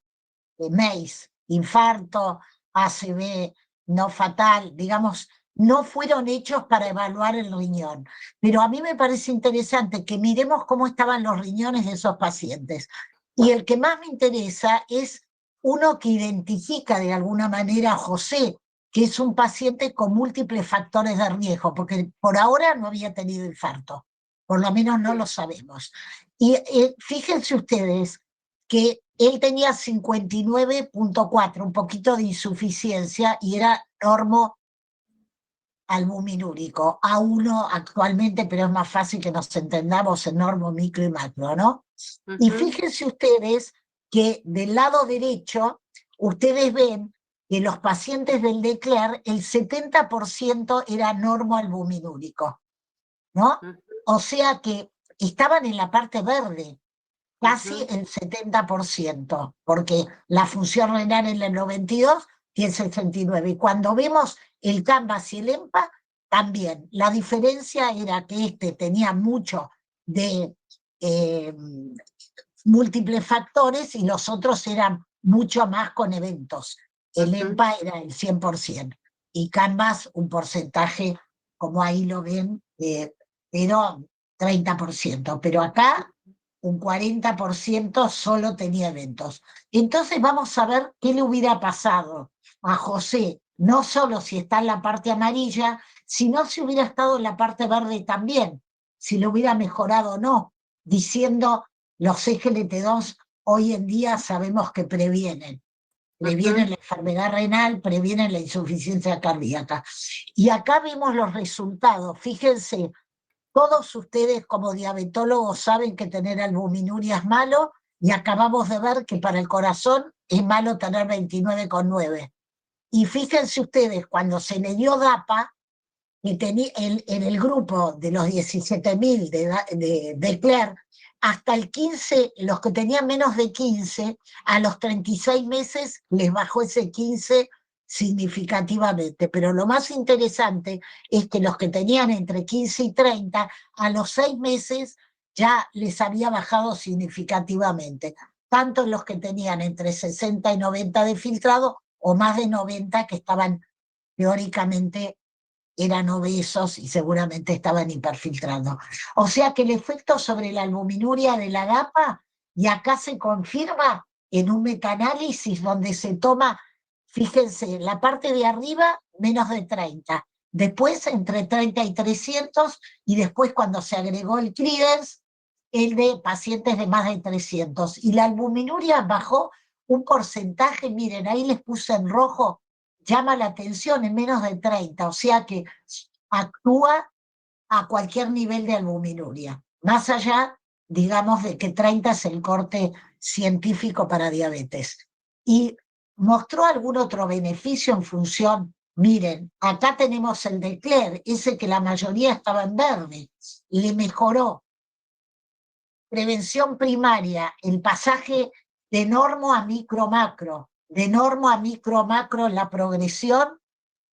MACE, infarto, ACV, no fatal, digamos, no fueron hechos para evaluar el riñón. Pero a mí me parece interesante que miremos cómo estaban los riñones de esos pacientes. Y el que más me interesa es uno que identifica de alguna manera a José, que es un paciente con múltiples factores de riesgo, porque por ahora no había tenido infarto, por lo menos no lo sabemos. Y fíjense ustedes que él tenía 59.4, un poquito de insuficiencia, y era normoalbuminúrico, A1 actualmente, pero es más fácil que nos entendamos en normo, micro y macro, ¿no? Y fíjense ustedes que del lado derecho, ustedes ven que los pacientes del DECLARE, el 70% era normoalbuminúrico, ¿no? O sea que estaban en la parte verde, casi el 70%, porque la función renal en el 92 y el 69. Y cuando vemos el CANVAS y el EMPA, también. La diferencia era que este tenía mucho de múltiples factores y los otros eran mucho más con eventos. El EMPA era el 100% y CANVAS un porcentaje, como ahí lo ven, pero 30%. Pero acá un 40% solo tenía eventos. Entonces vamos a ver qué le hubiera pasado a José, no solo si está en la parte amarilla, sino si hubiera estado en la parte verde también, si lo hubiera mejorado o no, diciendo los SGLT2 hoy en día sabemos que previenen la enfermedad renal, previenen la insuficiencia cardíaca. Y acá vemos los resultados, fíjense, todos ustedes como diabetólogos saben que tener albuminuria es malo y acabamos de ver que para el corazón es malo tener 29,9. Y fíjense ustedes, cuando se le dio DAPA, en el grupo de los 17.000 de Claire, hasta el 15, los que tenían menos de 15, a los 36 meses les bajó ese 15 significativamente. Pero lo más interesante es que los que tenían entre 15 y 30, a los 6 meses ya les había bajado significativamente. Tanto los que tenían entre 60 y 90 de filtrado, o más de 90 que estaban teóricamente eran obesos y seguramente estaban hiperfiltrando. O sea que el efecto sobre la albuminuria de la DAPA, y acá se confirma en un metaanálisis donde se toma, fíjense, la parte de arriba menos de 30, después entre 30 y 300, y después cuando se agregó el Credence, el de pacientes de más de 300. Y la albuminuria bajó un porcentaje, miren, ahí les puse en rojo, llama la atención en menos de 30, o sea que actúa a cualquier nivel de albuminuria, más allá, digamos, de que 30 es el corte científico para diabetes. Y mostró algún otro beneficio en función, miren, acá tenemos el de Claire, ese que la mayoría estaba en verde, le mejoró. Prevención primaria, el pasaje de normo a micro macro, de normo a micro macro la progresión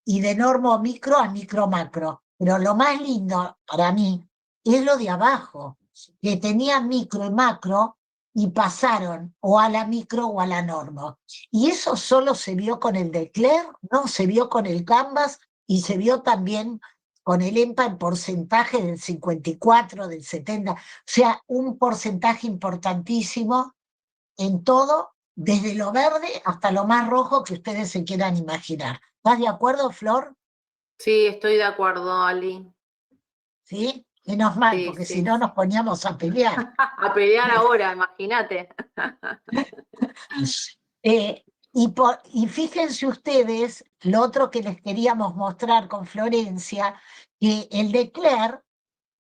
y de normo a micro macro. Pero lo más lindo para mí es lo de abajo, que tenían micro y macro y pasaron o a la micro o a la normo. Y eso solo se vio con el de Claire, no se vio con el Canvas y se vio también con el EMPA en porcentaje del 54, del 70, o sea, un porcentaje importantísimo en todo, desde lo verde hasta lo más rojo que ustedes se quieran imaginar. ¿Estás de acuerdo, Flor? Sí, estoy de acuerdo, Ali. ¿Sí? Menos mal, Sí, porque si sí. no nos poníamos a pelear. A pelear ahora, imagínate. Y fíjense ustedes, lo otro que les queríamos mostrar con Florencia, que el de Claire,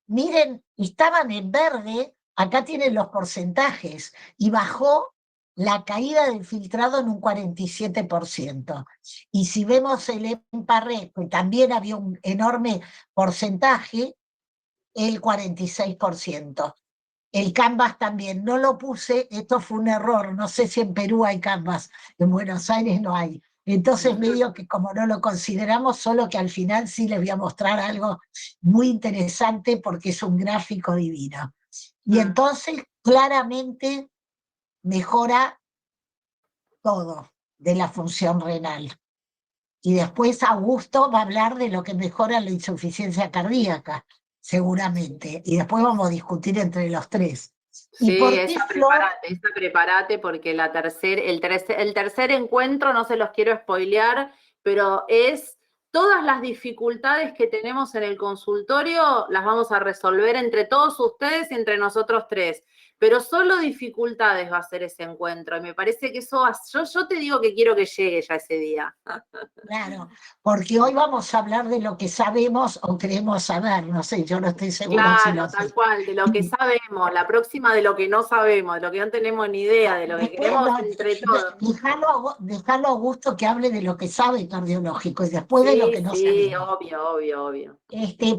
miren, estaban en verde, acá tienen los porcentajes, y bajó la caída del filtrado en un 47%. Y si vemos el EMPA-RE, que también había un enorme porcentaje, el 46%. El Canvas también, no lo puse, esto fue un error, no sé si en Perú hay Canvas, en Buenos Aires no hay. Entonces medio que como no lo consideramos, solo que al final sí les voy a mostrar algo muy interesante porque es un gráfico divino. Y entonces claramente mejora todo de la función renal. Y después Augusto va a hablar de lo que mejora la insuficiencia cardíaca, seguramente. Y después vamos a discutir entre los tres. ¿Y Sí, por qué Flor? esa prepárate porque el tercer encuentro, no se los quiero spoilear, pero es todas las dificultades que tenemos en el consultorio las vamos a resolver entre todos ustedes y entre nosotros tres. Pero solo dificultades va a ser ese encuentro. Y me parece que eso yo te digo que quiero que llegue ya ese día. Claro, porque hoy vamos a hablar de lo que sabemos o creemos saber, no sé, yo no estoy segura si lo Claro, sé. tal cual, de lo que sabemos, la próxima de lo que no sabemos, de lo que no tenemos ni idea, de lo que Después, queremos no, entre todos. dejalo a Augusto que hable de lo que sabe cardiológico y después de lo Sí, que no sí, sabemos. obvio.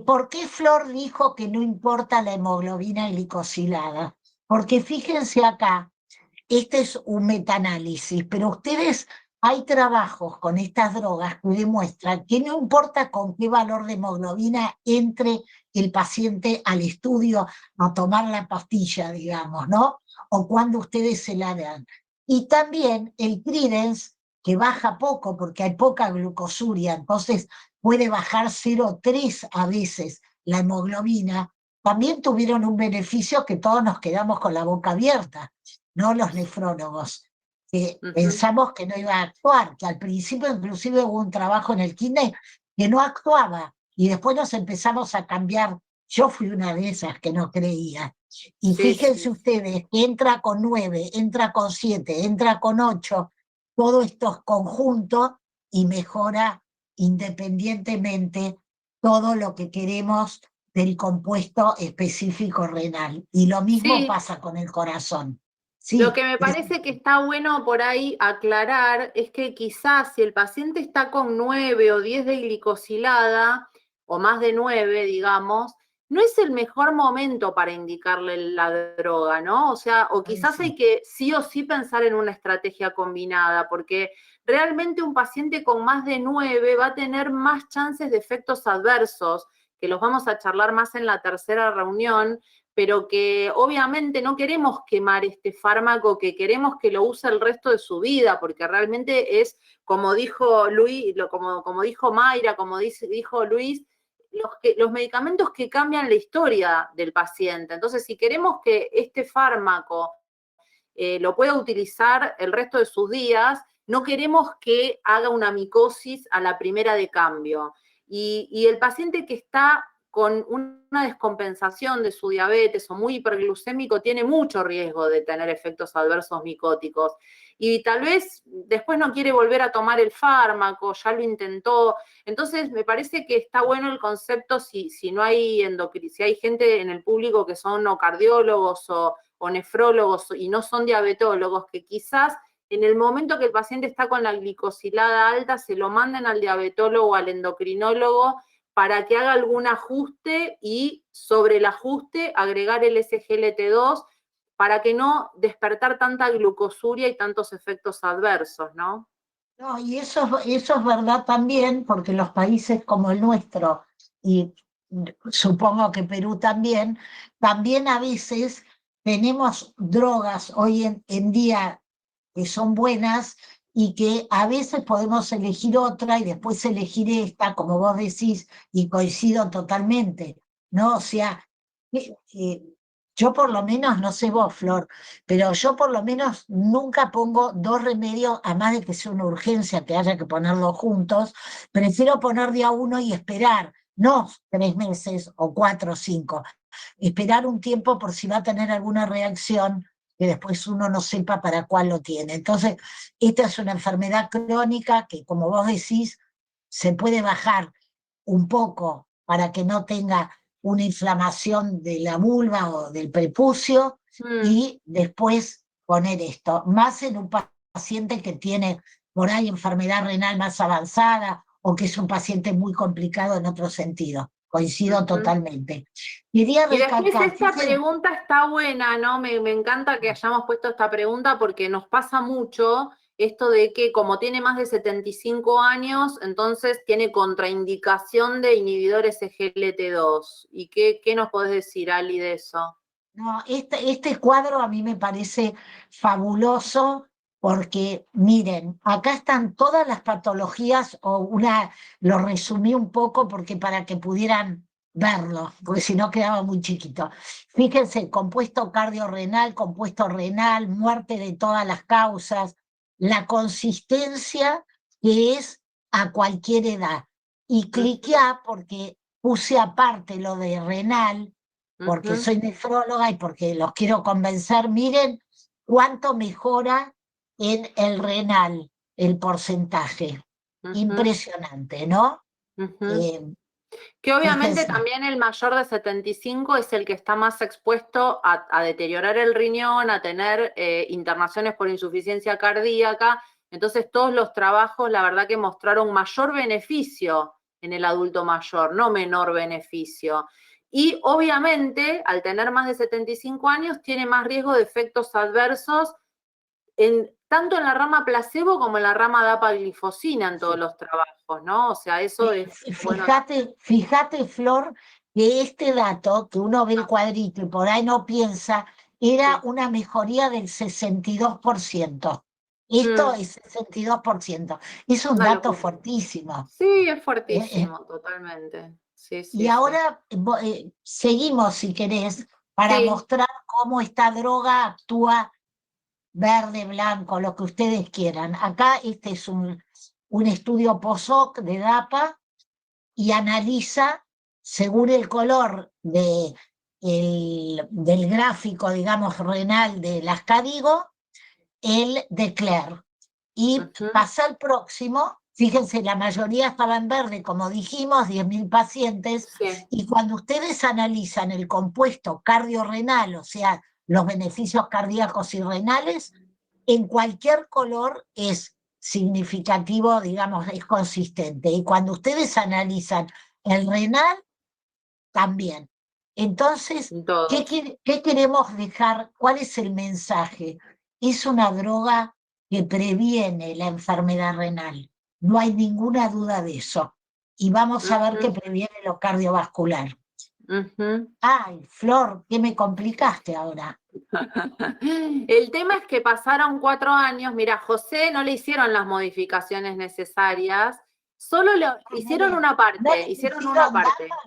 ¿Por qué Flor dijo que no importa la hemoglobina glicosilada? Porque fíjense acá, este es un metaanálisis, pero ustedes, hay trabajos con estas drogas que demuestran que no importa con qué valor de hemoglobina entre el paciente al estudio a tomar la pastilla, digamos, ¿no? O cuando ustedes se la dan. Y también el Credence, que baja poco porque hay poca glucosuria, entonces puede bajar 0,3 a veces la hemoglobina, también tuvieron un beneficio que todos nos quedamos con la boca abierta, no los nefrólogos, que pensamos que no iba a actuar, que al principio inclusive hubo un trabajo en el kidney que no actuaba, y después nos empezamos a cambiar. Yo fui una de esas que no creía. Y Sí, fíjense sí. ustedes, entra con 9, entra con 7, entra con 8, todos estos conjuntos y mejora independientemente todo lo que queremos del compuesto específico renal. Y lo mismo Sí, pasa con el corazón. lo Sí, que me parece que está bueno por ahí aclarar es que quizás si el paciente está con 9 o 10 de glicosilada, o más de 9, digamos, no es el mejor momento para indicarle la droga, ¿no? O sea, o quizás hay que sí o sí pensar en una estrategia combinada, porque realmente un paciente con más de 9 va a tener más chances de efectos adversos, que los vamos a charlar más en la tercera reunión, pero que obviamente no queremos quemar este fármaco, que queremos que lo use el resto de su vida, porque realmente es, como dijo Luis, como dijo Mayra, como dijo Luis, los medicamentos que cambian la historia del paciente. Entonces, si queremos que este fármaco lo pueda utilizar el resto de sus días, no queremos que haga una micosis a la primera de cambio. Y el paciente que está con una descompensación de su diabetes o muy hiperglucémico tiene mucho riesgo de tener efectos adversos micóticos. y tal vez después no quiere volver a tomar el fármaco, ya lo intentó. Entonces, me parece que está bueno el concepto si no hay si hay gente en el público que son o cardiólogos o nefrólogos y no son diabetólogos, que quizás en el momento que el paciente está con la glicosilada alta, se lo manden al diabetólogo o al endocrinólogo para que haga algún ajuste y sobre el ajuste agregar el SGLT2 para que no despertar tanta glucosuria y tantos efectos adversos, ¿no? No, y eso es verdad también, porque los países como el nuestro, y supongo que Perú también, también a veces tenemos drogas hoy en día que son buenas y que a veces podemos elegir otra y después elegir esta, como vos decís, y coincido totalmente, ¿no? O sea, eh, eh, yo por lo menos, no sé vos, Flor, pero yo por lo menos nunca pongo dos remedios, a más de que sea una urgencia que haya que ponerlos juntos, prefiero poner de a uno y esperar, no 3 meses o 4 o 5, esperar un tiempo por si va a tener alguna reacción que después uno no sepa para cuál lo tiene. Entonces, esta es una enfermedad crónica que, como vos decís, se puede bajar un poco para que no tenga una inflamación de la vulva o del prepucio y después poner esto, más en un paciente que tiene por ahí enfermedad renal más avanzada o que es un paciente muy complicado en otro sentido. Coincido totalmente. Quería Y después recalcar, esta fíjense, pregunta está buena, ¿no? Me encanta que hayamos puesto esta pregunta porque nos pasa mucho esto de que como tiene más de 75 años, entonces tiene contraindicación de inhibidores SGLT2. ¿Y qué nos podés decir, Ali, de eso? no, este cuadro a mí me parece fabuloso porque, miren, acá están todas las patologías, lo resumí un poco porque para que pudieran verlo, porque si no quedaba muy chiquito. Fíjense, compuesto cardiorrenal, compuesto renal, muerte de todas las causas, la consistencia que es a cualquier edad. Y cliqué porque puse aparte lo de renal porque soy nefróloga y porque los quiero convencer, miren cuánto mejora en el renal el porcentaje. Impresionante, ¿no? Eh, Que obviamente Fíjense, también el mayor de 75 es el que está más expuesto a deteriorar el riñón, a tener internaciones por insuficiencia cardíaca. Entonces todos los trabajos, la verdad que mostraron mayor beneficio en el adulto mayor, no menor beneficio. Y obviamente, al tener más de 75 años, tiene más riesgo de efectos adversos tanto en la rama placebo como en la rama dapaglifosina en todos los trabajos, ¿no? O sea, eso es bueno. fíjate, Flor, que este dato, que uno ve el cuadrito y por ahí no piensa, era una mejoría del 62%. Esto es 62%. Es un Una dato locura. fuertísimo. Sí, es Eh, fuertísimo, totalmente. Sí, Y sí, sí. ahora seguimos, si querés, para Sí. mostrar cómo esta droga actúa verde, blanco, lo que ustedes quieran. Acá este es un estudio POSOC de DAPA y analiza, según el color del gráfico, digamos, renal de las CADIGO, el declare. Y pasa al próximo, fíjense, la mayoría estaba en verde, como dijimos, 10.000 pacientes, Sí. y cuando ustedes analizan el compuesto cardiorrenal, o sea, los beneficios cardíacos y renales, en cualquier color es significativo, digamos, es consistente. Y cuando ustedes analizan el renal, también. Entonces, Todos. ¿qué queremos dejar? ¿Cuál es el mensaje? Es una droga que previene la enfermedad renal. No hay ninguna duda de eso. Y vamos a ver que previene lo cardiovascular. Ay, Flor, ¿qué me complicaste ahora? El tema es que pasaron 4 años, mira, José no le hicieron las modificaciones necesarias, solo le hicieron una ¿No parte, le hicieron una pusieron parte. DAPA?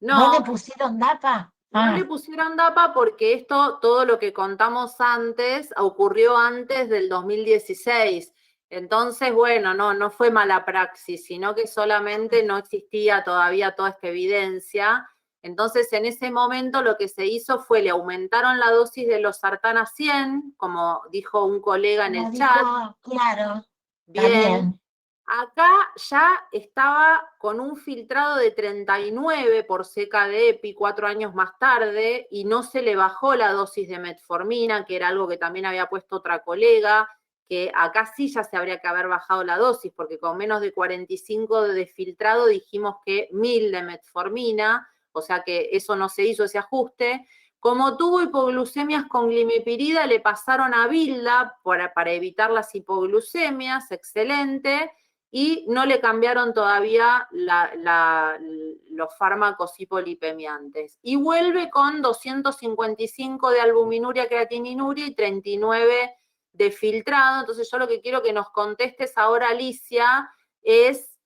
¿No le No, pusieron DAPA? no le pusieron DAPA porque esto, todo lo que contamos antes, ocurrió antes del 2016. Entonces, bueno, no fue mala praxis, sino que solamente no existía todavía toda esta evidencia. Entonces, en ese momento lo que se hizo fue, le aumentaron la dosis de losartán a 100, como dijo un colega en el chat. Claro, bien. Acá ya estaba con un filtrado de 39 por seca de EPI 4 años más tarde, y no se le bajó la dosis de metformina, que era algo que también había puesto otra colega, que acá sí ya se habría que haber bajado la dosis, porque con menos de 45 de filtrado dijimos que 1000 de metformina, o sea que eso no se hizo, ese ajuste. Como tuvo hipoglucemias con glimepirida, le pasaron a Vilda para evitar las hipoglucemias, excelente, y no le cambiaron todavía los fármacos hipolipemiantes. Y vuelve con 255 de albuminuria, creatininuria y 39 de filtrado. Entonces yo lo que quiero que nos contestes ahora, Alicia, es,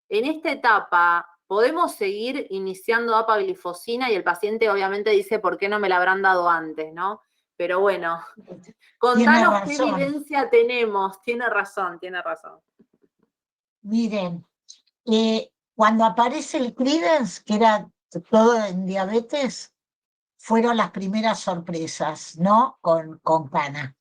en esta etapa, ¿podemos seguir iniciando apaglifosina? Y el paciente obviamente dice, ¿por qué no me la habrán dado antes, no? Pero bueno, contanos qué evidencia tenemos. Tiene razón, tiene razón. Miren, cuando aparece el Creedence, que era todo en diabetes, fueron las primeras sorpresas, ¿no? Con Cana.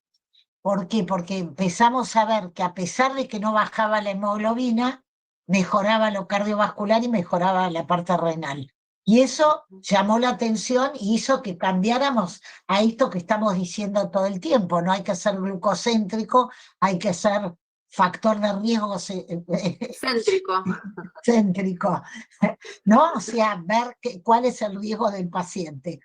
¿Por qué? Porque empezamos a ver que a pesar de que no bajaba la hemoglobina, mejoraba lo cardiovascular y mejoraba la parte renal. Y eso llamó la atención y hizo que cambiáramos a esto que estamos diciendo todo el tiempo. No hay que ser glucocéntrico, hay que ser factor de riesgo céntrico, ¿no? O sea, ver cuál es el riesgo del paciente.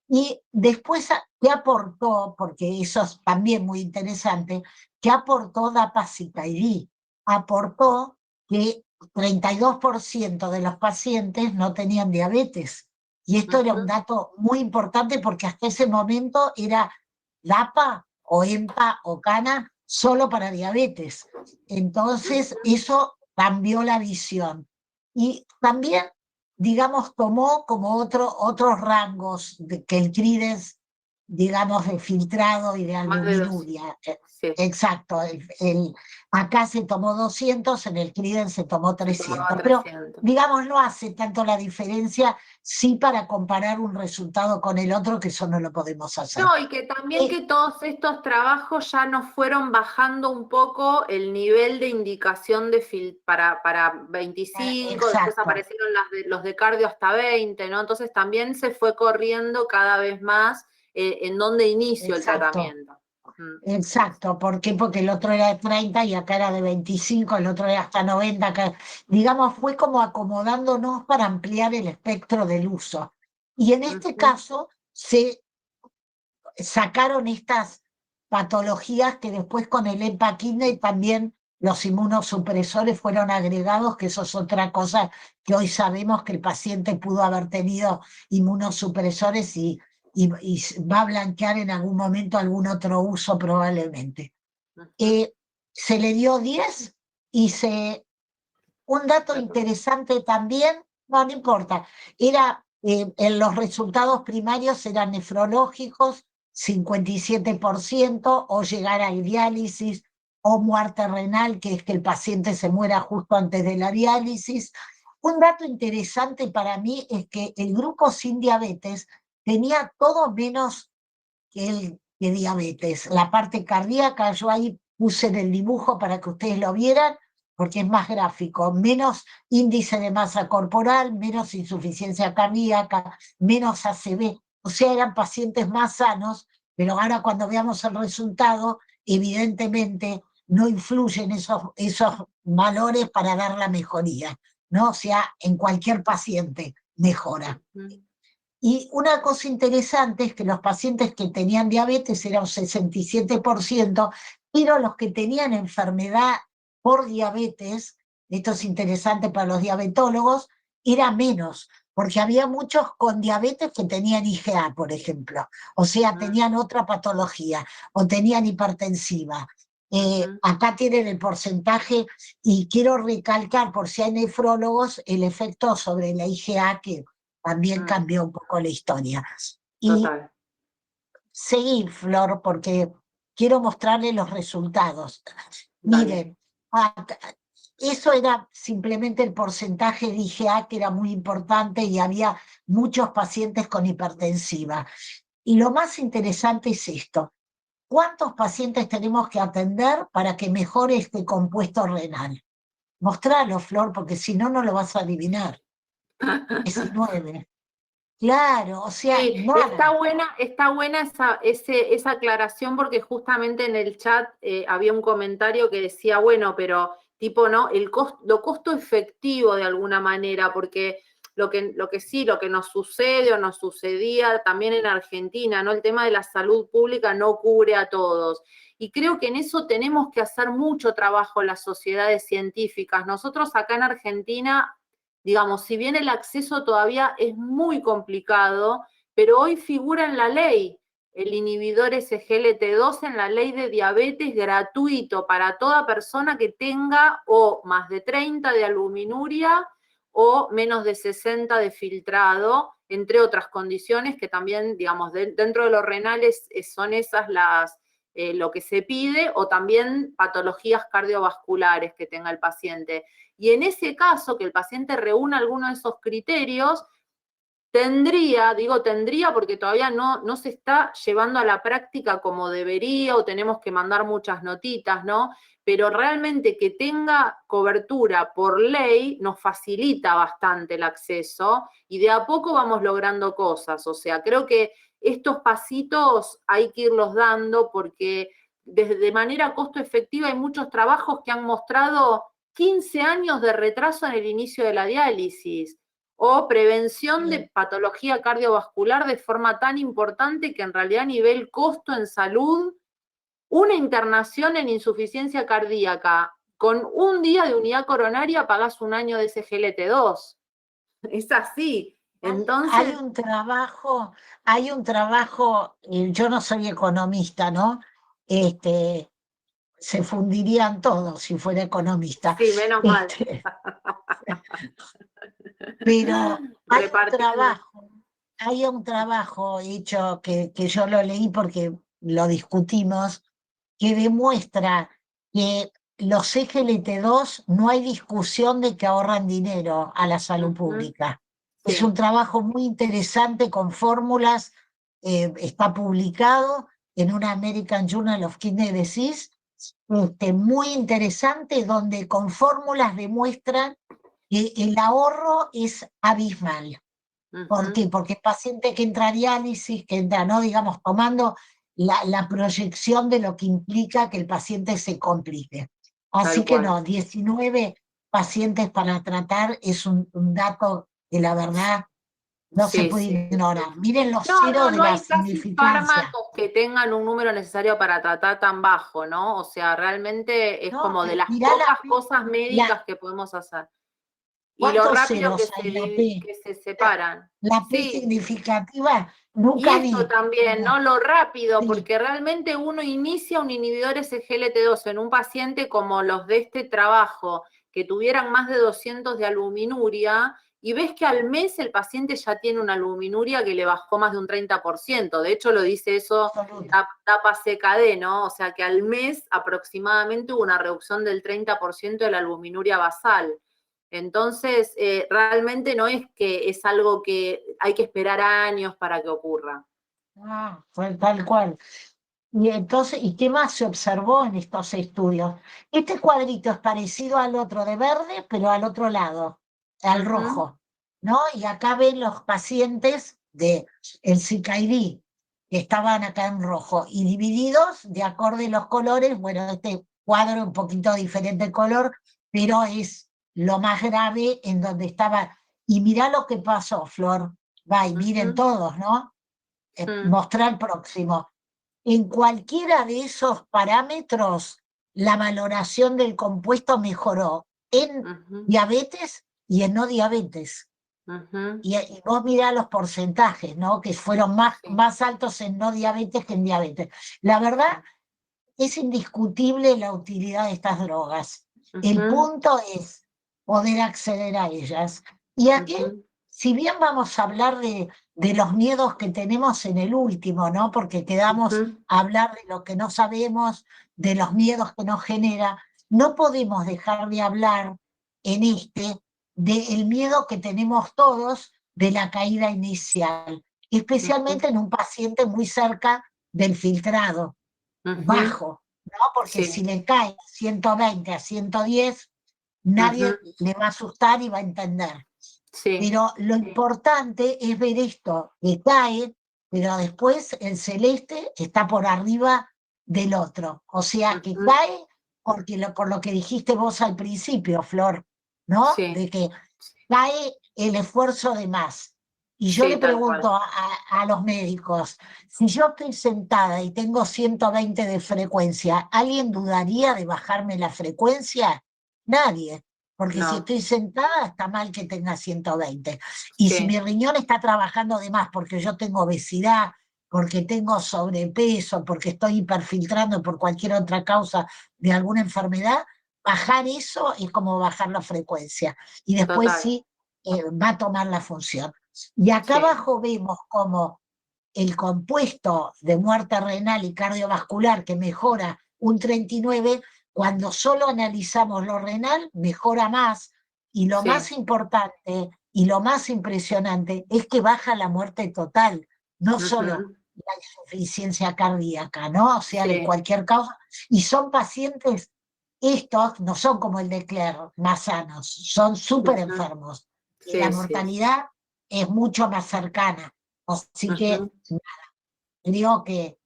Y después, ¿qué aportó? Porque eso es también muy interesante, ¿qué aportó Dapacitabine? Aportó que 32% de los pacientes no tenían diabetes. Y esto era un dato muy importante porque hasta ese momento era DAPA o EMPA o CANA solo para diabetes. Entonces, eso cambió la visión. Y también, digamos, tomó como otros rangos que el Creedence, digamos, de filtrado y de albuminuria. Sí. Exacto. Acá se tomó 200, en el Creedence se tomó 300. Pero, digamos, no hace tanto la diferencia, sí, para comparar un resultado con el otro, que eso no lo podemos hacer. No, y que también que todos estos trabajos ya nos fueron bajando un poco el nivel de indicación para 25, exacto. Después aparecieron los de cardio hasta 20, ¿no? Entonces también se fue corriendo cada vez más en dónde inicio el tratamiento. Exacto, ¿por qué? Porque el otro era de 30 y acá era de 25, el otro era hasta 90, acá, digamos, fue como acomodándonos para ampliar el espectro del uso. Y en este caso se sacaron estas patologías que después con el EMPA-KIDNEY también los inmunosupresores fueron agregados, que eso es otra cosa que hoy sabemos, que el paciente pudo haber tenido inmunosupresores y va a blanquear en algún momento algún otro uso probablemente. Se le dio 10 y un dato interesante también, no importa, era en los resultados primarios eran nefrológicos, 57%, o llegar a diálisis, o muerte renal, que es que el paciente se muera justo antes de la diálisis. Un dato interesante para mí es que el grupo sin diabetes tenía todo menos que diabetes. La parte cardíaca, yo ahí puse en el dibujo para que ustedes lo vieran, porque es más gráfico, menos índice de masa corporal, menos insuficiencia cardíaca, menos ACV, o sea, eran pacientes más sanos, pero ahora cuando veamos el resultado, evidentemente no influyen esos valores para dar la mejoría, ¿no? O sea, en cualquier paciente mejora. Y una cosa interesante es que los pacientes que tenían diabetes eran un 67%, pero los que tenían enfermedad por diabetes, esto es interesante para los diabetólogos, era menos, porque había muchos con diabetes que tenían IgA, por ejemplo, o sea, tenían otra patología, o tenían hipertensiva. Acá tienen el porcentaje, y quiero recalcar, por si hay nefrólogos, el efecto sobre la IgA, que también cambió un poco la historia. Y seguí, Flor, porque quiero mostrarles los resultados. Miren, eso era simplemente el porcentaje de IgA, que era muy importante, y había muchos pacientes con hipertensiva. Y lo más interesante es esto. ¿Cuántos pacientes tenemos que atender para que mejore este compuesto renal? Mostralo, Flor, porque si no, no lo vas a adivinar. 19. Claro, o sea, Sí, nada. está buena esa aclaración porque justamente en el chat había un comentario que decía, bueno, pero tipo, ¿no? Lo costo efectivo de alguna manera, porque lo que nos sucede o nos sucedía también en Argentina, ¿no? El tema de la salud pública no cubre a todos. Y creo que en eso tenemos que hacer mucho trabajo las sociedades científicas. Nosotros acá en Argentina, digamos, si bien el acceso todavía es muy complicado, pero hoy figura en la ley el inhibidor SGLT2 en la ley de diabetes gratuito para toda persona que tenga o más de 30 de albuminuria o menos de 60 de filtrado, entre otras condiciones que también, digamos, dentro de los renales son esas lo que se pide, o también patologías cardiovasculares que tenga el paciente. Y en ese caso, que el paciente reúna alguno de esos criterios, tendría porque todavía no se está llevando a la práctica como debería o tenemos que mandar muchas notitas, ¿no? Pero realmente que tenga cobertura por ley nos facilita bastante el acceso y de a poco vamos logrando cosas. O sea, creo que estos pasitos hay que irlos dando porque de manera costo efectiva hay muchos trabajos que han mostrado 15 años de retraso en el inicio de la diálisis o prevención de patología cardiovascular de forma tan importante que en realidad a nivel costo en salud, una internación en insuficiencia cardíaca con un día de unidad coronaria pagás un año de SGLT2. Es así. Entonces, hay un trabajo, yo no soy economista, ¿no? Se fundirían todos si fuera economista. sí, menos mal. Pero Repartiendo. hay un trabajo hecho que yo lo leí porque lo discutimos, que demuestra que los SGLT2 no hay discusión de que ahorran dinero a la salud pública. Sí. Es un trabajo muy interesante con fórmulas, está publicado en una American Journal of Kidney Disease, muy interesante, donde con fórmulas demuestran que el ahorro es abismal. ¿Por qué? Porque el paciente que entra a diálisis, que entra, ¿no? Digamos, tomando la proyección de lo que implica que el paciente se complique. Así que no, 19 pacientes para tratar es un dato que la verdad no se puede ignorar. Miren los ceros de no la hay casi significancia. fármacos que tengan un número necesario para tratar tan bajo, ¿no? O sea, realmente es como de las pocas cosas médicas que podemos hacer. Y lo rápido que se separan. La P significativa nunca vi. Y esto también, ¿no? Lo rápido, porque realmente uno inicia un inhibidor SGLT2 en un paciente como los de este trabajo, que tuvieran más de 200 de albuminuria, y ves que al mes el paciente ya tiene una albuminuria que le bajó más de un 30%. De hecho, lo dice eso tapa CKD, ¿no? O sea, que al mes aproximadamente hubo una reducción del 30% de la albuminuria basal. Entonces, realmente no es que es algo que hay que esperar años para que ocurra. Fue tal cual. Y entonces, ¿y qué más se observó en estos estudios? Este cuadrito es parecido al otro de verde, pero al otro lado, al rojo, ¿no? Y acá ven los pacientes del CKD, que estaban acá en rojo, y divididos de acuerdo a los colores. Bueno, este cuadro es un poquito diferente de color, pero es lo más grave en donde estaba. Y mirá lo que pasó, Flor. Va, y miren todos, ¿no? Mostrar el próximo. En cualquiera de esos parámetros, la valoración del compuesto mejoró en diabetes y en no diabetes. Y vos mirá los porcentajes, ¿no? Que fueron más altos en no diabetes que en diabetes. La verdad, es indiscutible la utilidad de estas drogas. El punto es poder acceder a ellas. Y aquí, si bien vamos a hablar de los miedos que tenemos en el último, ¿no? Porque quedamos a hablar de lo que no sabemos, de los miedos que nos genera, no podemos dejar de hablar en del miedo que tenemos todos de la caída inicial, especialmente en un paciente muy cerca del filtrado, bajo, ¿no? Porque si le cae 120 a 110, nadie le va a asustar y va a entender. Pero lo importante es ver esto, que cae, pero después el celeste está por arriba del otro. O sea, que cae porque por lo que dijiste vos al principio, Flor, ¿no? De que cae el esfuerzo de más. Y yo le pregunto a los médicos, si yo estoy sentada y tengo 120 de frecuencia, ¿alguien dudaría de bajarme la frecuencia? Nadie. Porque si estoy sentada, está mal que tenga 120. Y si mi riñón está trabajando de más porque yo tengo obesidad, porque tengo sobrepeso, porque estoy hiperfiltrando por cualquier otra causa de alguna enfermedad, bajar eso es como bajar la frecuencia. Y después sí va a tomar la función. Y acá abajo vemos como el compuesto de muerte renal y cardiovascular que mejora un 39, cuando solo analizamos lo renal, mejora más, y lo más importante y lo más impresionante es que baja la muerte total, no solo la insuficiencia cardíaca, ¿no? O sea, de cualquier causa, y son pacientes, estos no son como el de Claire, más sanos, son súper enfermos, y la mortalidad es mucho más cercana. Así que creo que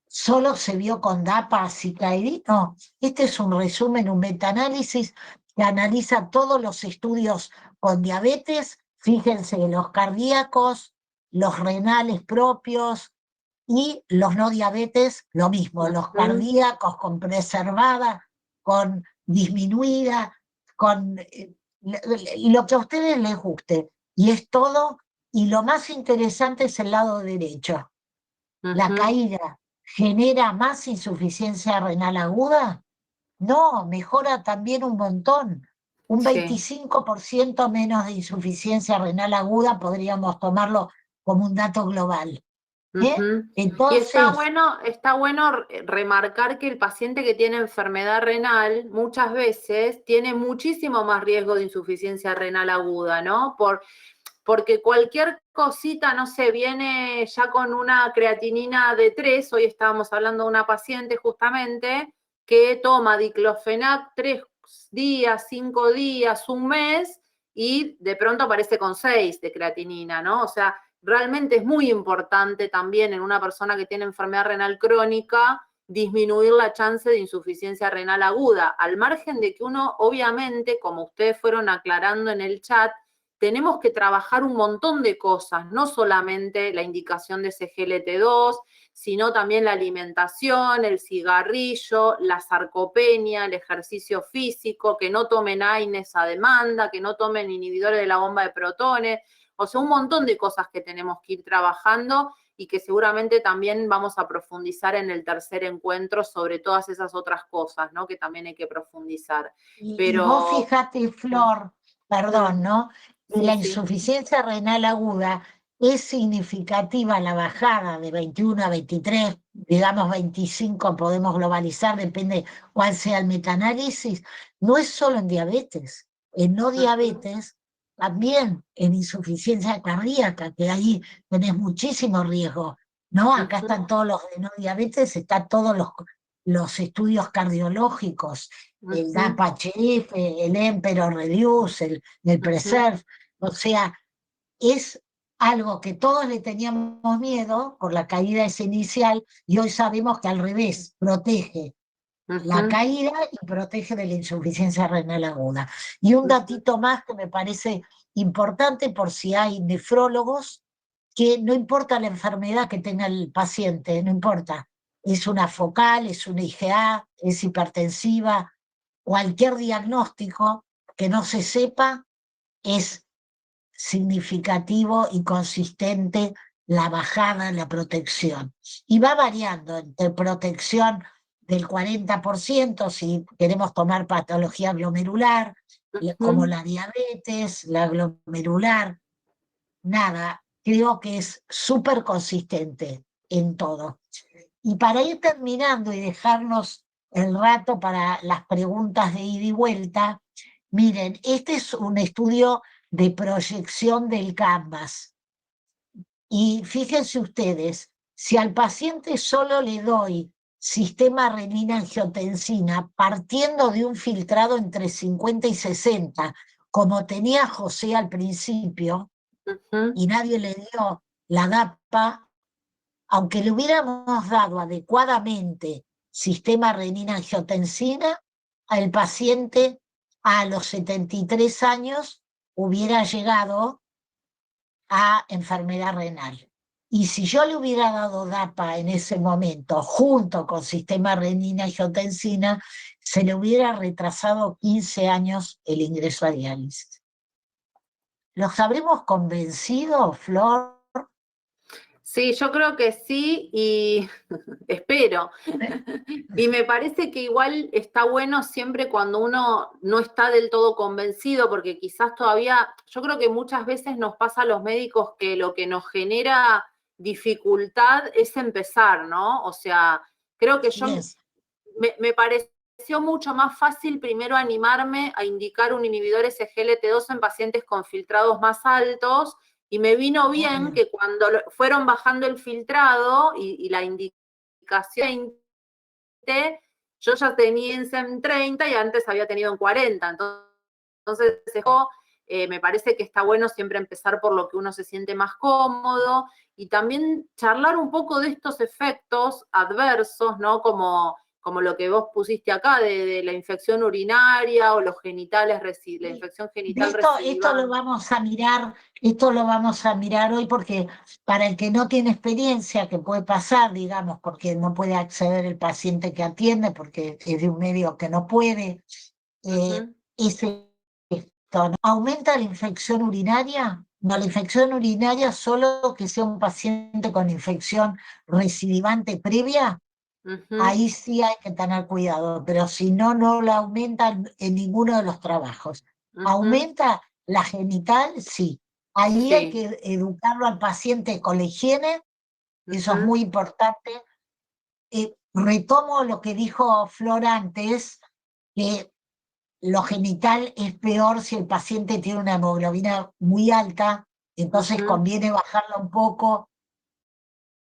solo se vio con DAPA, Cicaidi. No, este es un resumen, un metaanálisis que analiza todos los estudios con diabetes, fíjense, los cardíacos, los renales propios y los no diabetes, lo mismo, los cardíacos con preservada, con disminuida, con lo que a ustedes les guste. Y es todo, y lo más interesante es el lado derecho. La caída genera más insuficiencia renal aguda. No, mejora también un montón. Un 25% menos de insuficiencia renal aguda podríamos tomarlo como un dato global. Entonces, y está bueno remarcar que el paciente que tiene enfermedad renal muchas veces tiene muchísimo más riesgo de insuficiencia renal aguda, ¿no? Porque cualquier cosita, no sé, viene ya con una creatinina de 3, hoy estábamos hablando de una paciente justamente que toma diclofenac 3 días, 5 días, un mes, y de pronto aparece con 6 de creatinina, ¿no? O sea, realmente es muy importante también en una persona que tiene enfermedad renal crónica disminuir la chance de insuficiencia renal aguda, al margen de que uno, obviamente, como ustedes fueron aclarando en el chat, tenemos que trabajar un montón de cosas, no solamente la indicación de SGLT2, sino también la alimentación, el cigarrillo, la sarcopenia, el ejercicio físico, que no tomen AINES a demanda, que no tomen inhibidores de la bomba de protones, o sea, un montón de cosas que tenemos que ir trabajando y que seguramente también vamos a profundizar en el tercer encuentro sobre todas esas otras cosas, ¿no? Que también hay que profundizar. Y vos fijate, Flor, perdón, ¿no? La insuficiencia renal aguda es significativa la bajada de 21 a 23, digamos 25 podemos globalizar, depende cuál sea el metaanálisis, no es solo en diabetes, en no diabetes, también en insuficiencia cardíaca, que ahí tenés muchísimo riesgo, ¿no? Acá están todos los de no diabetes, están todos los estudios cardiológicos, el DAPA-HF, el Emperor Reduce, el Preserve, o sea, es algo que todos le teníamos miedo por la caída esa inicial, y hoy sabemos que al revés, protege la caída y protege de la insuficiencia renal aguda. Y un datito más que me parece importante por si hay nefrólogos, que no importa la enfermedad que tenga el paciente, no importa, es una focal, es una IgA, es hipertensiva, cualquier diagnóstico que no se sepa es significativo y consistente la bajada en la protección. Y va variando entre protección del 40%, si queremos tomar patología glomerular, como la diabetes, la glomerular, nada, creo que es súper consistente en todo. Y para ir terminando y dejarnos el rato para las preguntas de ida y vuelta, miren, este es un estudio de proyección del canvas. Y fíjense ustedes, si al paciente solo le doy sistema renina-angiotensina partiendo de un filtrado entre 50 y 60, como tenía José al principio, y nadie le dio la DAPA, aunque le hubiéramos dado adecuadamente sistema renina-angiotensina, al paciente a los 73 años hubiera llegado a enfermedad renal. Y si yo le hubiera dado DAPA en ese momento, junto con sistema renina-angiotensina, se le hubiera retrasado 15 años el ingreso a diálisis. ¿Los habremos convencido, Flor? Sí, yo creo que sí y espero. Y me parece que igual está bueno siempre cuando uno no está del todo convencido, porque quizás todavía, yo creo que muchas veces nos pasa a los médicos que lo que nos genera dificultad es empezar, ¿no? O sea, creo que yo me pareció mucho más fácil primero animarme a indicar un inhibidor SGLT2 en pacientes con filtrados más altos, y me vino bien que cuando fueron bajando el filtrado y la indicación, yo ya tenía en SEM 30 y antes había tenido en 40. Entonces, me parece que está bueno siempre empezar por lo que uno se siente más cómodo y también charlar un poco de estos efectos adversos, ¿no? Como lo que vos pusiste acá, de la infección urinaria o los genitales, la infección genital residual. Esto lo vamos a mirar hoy, porque para el que no tiene experiencia, que puede pasar, digamos, porque no puede acceder el paciente que atiende, porque es de un medio que no puede, es esto, ¿no? ¿Aumenta la infección urinaria? No, la infección urinaria solo que sea un paciente con infección recidivante previa. Ahí sí hay que tener cuidado, pero si no, no la aumenta en ninguno de los trabajos. ¿Aumenta la genital? Sí. Ahí hay que educarlo al paciente con la higiene, eso es muy importante. Retomo lo que dijo Flor antes, que lo genital es peor si el paciente tiene una hemoglobina muy alta, entonces conviene bajarla un poco,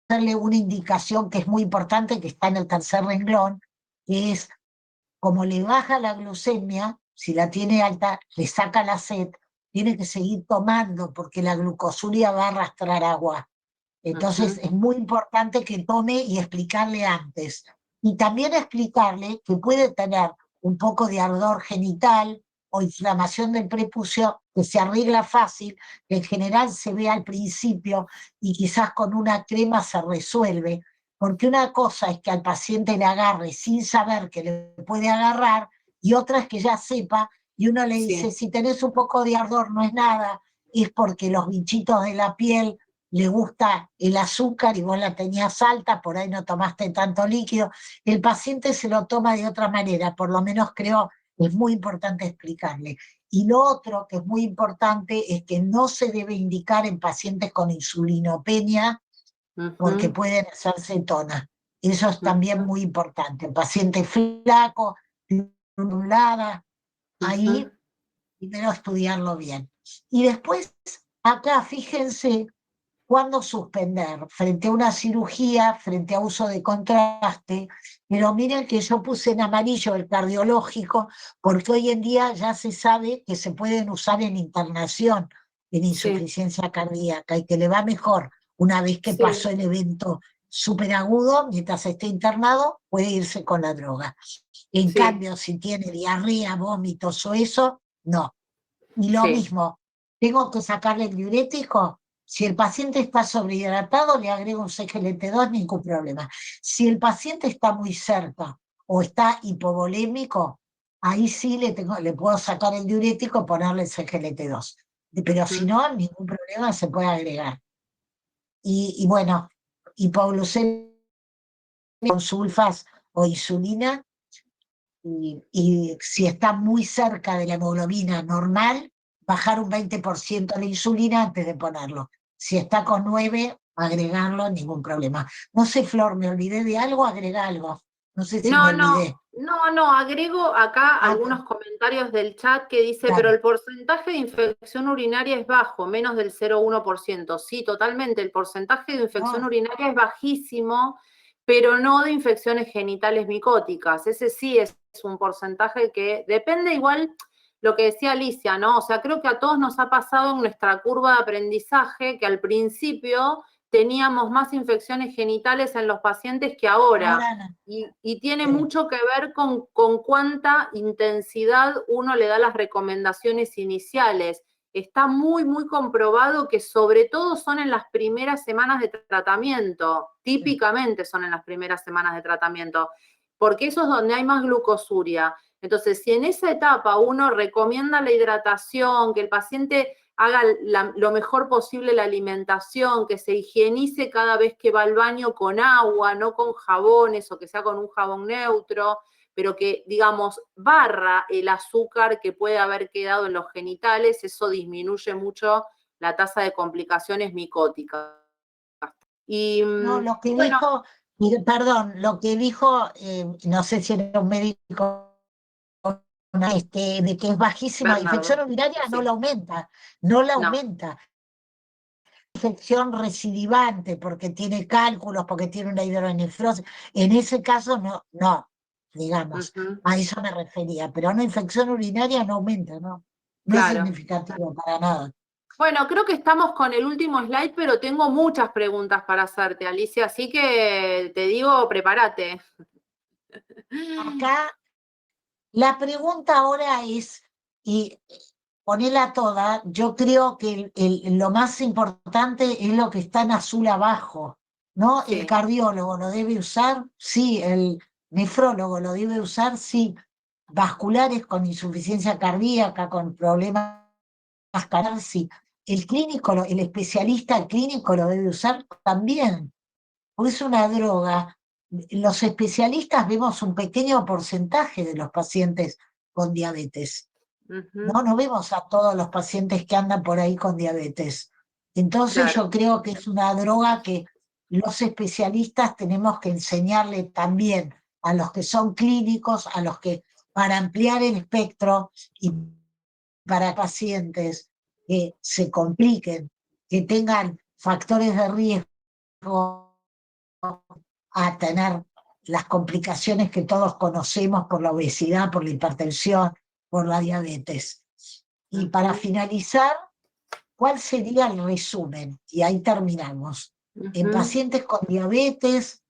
hacerle una indicación que es muy importante, que está en el tercer renglón, que es, como le baja la glucemia, si la tiene alta, le saca la sed, tiene que seguir tomando porque la glucosuria va a arrastrar agua. Entonces es muy importante que tome y explicarle antes. Y también explicarle que puede tener un poco de ardor genital o inflamación del prepucio, que se arregla fácil, que en general se ve al principio y quizás con una crema se resuelve, porque una cosa es que al paciente le agarre sin saber que le puede agarrar, y otra es que ya sepa, y uno le dice, si tenés un poco de ardor no es nada, es porque los bichitos de la piel le gusta el azúcar y vos la tenías alta, por ahí no tomaste tanto líquido. El paciente se lo toma de otra manera, por lo menos creo que es muy importante explicarle. Y lo otro que es muy importante es que no se debe indicar en pacientes con insulinopenia, porque pueden hacer cetona. Eso es también muy importante. El paciente flaco, anulada, ahí primero estudiarlo bien. Y después, acá fíjense, ¿cuándo suspender? Frente a una cirugía, frente a uso de contraste, pero miren que yo puse en amarillo el cardiológico, porque hoy en día ya se sabe que se pueden usar en internación, en insuficiencia cardíaca, y que le va mejor una vez que pasó el evento superagudo, mientras esté internado, puede irse con la droga. En cambio, si tiene diarrea, vómitos o eso, no. Y lo mismo, tengo que sacarle el diurético. Si el paciente está sobrehidratado, le agrego un CGLT2, ningún problema. Si el paciente está muy cerca o está hipovolémico, ahí sí le puedo sacar el diurético y ponerle el CGLT2. Pero si no, ningún problema, se puede agregar. Y bueno, hipoglucemia con sulfas o insulina, y si está muy cerca de la hemoglobina normal, bajar un 20% la insulina antes de ponerlo. Si está con 9, agregarlo, ningún problema. No sé, Flor, ¿me olvidé de algo? Agrega algo. No sé si me olvidé. No, agrego acá Ah, algunos comentarios del chat que dice, pero dale. el porcentaje de infección urinaria es bajo, menos del 0,1%. Sí, totalmente, el porcentaje de infección No, urinaria es bajísimo, pero no de infecciones genitales micóticas. Ese sí es un porcentaje que depende igual lo que decía Alicia, ¿no? O sea, creo que a todos nos ha pasado en nuestra curva de aprendizaje que al principio teníamos más infecciones genitales en los pacientes que ahora. ahora no. Y tiene Sí, mucho que ver con cuánta intensidad uno le da las recomendaciones iniciales. Está muy, muy comprobado que sobre todo son en las primeras semanas de tratamiento, sí. típicamente son en las primeras semanas de tratamiento, porque eso es donde hay más glucosuria. Entonces, si en esa etapa uno recomienda la hidratación, que el paciente haga lo mejor posible la alimentación, que se higienice cada vez que va al baño con agua, no con jabones o que sea con un jabón neutro, pero que, digamos, barra el azúcar que puede haber quedado en los genitales, eso disminuye mucho la tasa de complicaciones micóticas. Y No, lo que bueno, dijo, perdón, lo que dijo, no sé si era un médico, de que es bajísima, infección Bernardo, urinaria no sí, la aumenta, no la no. aumenta. Infección recidivante porque tiene cálculos, porque tiene una hidronefrosis. En ese caso no, no, digamos, Uh-huh. a eso me refería, pero una infección urinaria no aumenta, ¿no? No es Claro. significativo para nada. Bueno, creo que estamos con el último slide, pero tengo muchas preguntas para hacerte, Alicia, así que te digo, prepárate. Acá la pregunta ahora es, y ponela toda, yo creo que lo más importante es lo que está en azul abajo, ¿no? El Sí. cardiólogo lo debe usar, sí, el nefrólogo lo debe usar, sí, vasculares con insuficiencia cardíaca, con problemas cardíacos, sí. El clínico, el especialista el clínico lo debe usar también, porque es una droga. Los especialistas vemos un pequeño porcentaje de los pacientes con diabetes. Uh-huh. No vemos a todos los pacientes que andan por ahí con diabetes. Entonces Claro. yo creo que es una droga que los especialistas tenemos que enseñarle también a los que son clínicos, a los que, para ampliar el espectro y para pacientes que se compliquen, que tengan factores de riesgo a tener las complicaciones que todos conocemos por la obesidad, por la hipertensión, por la diabetes. Y para Uh-huh. finalizar, ¿cuál sería el resumen? Y ahí terminamos. En Uh-huh. pacientes con diabetes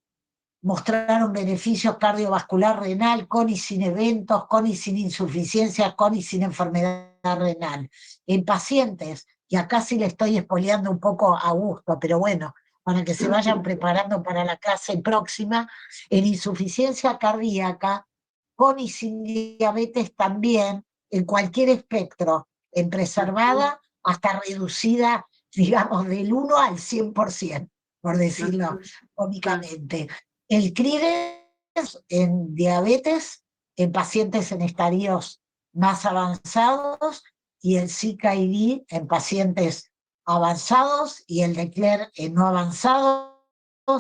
mostraron beneficios cardiovascular renal con y sin eventos, con y sin insuficiencia, con y sin enfermedad renal. En pacientes, y acá sí le estoy espoleando un poco a gusto, pero bueno, para que se vayan preparando para la clase próxima, en insuficiencia cardíaca, con y sin diabetes también, en cualquier espectro, en preservada hasta reducida, digamos, del 1 al 100%, por decirlo Uh-huh. cómicamente. El CRIDES en diabetes, en pacientes en estadios más avanzados, y el CKID en pacientes avanzados, y el DECLARE en no avanzados.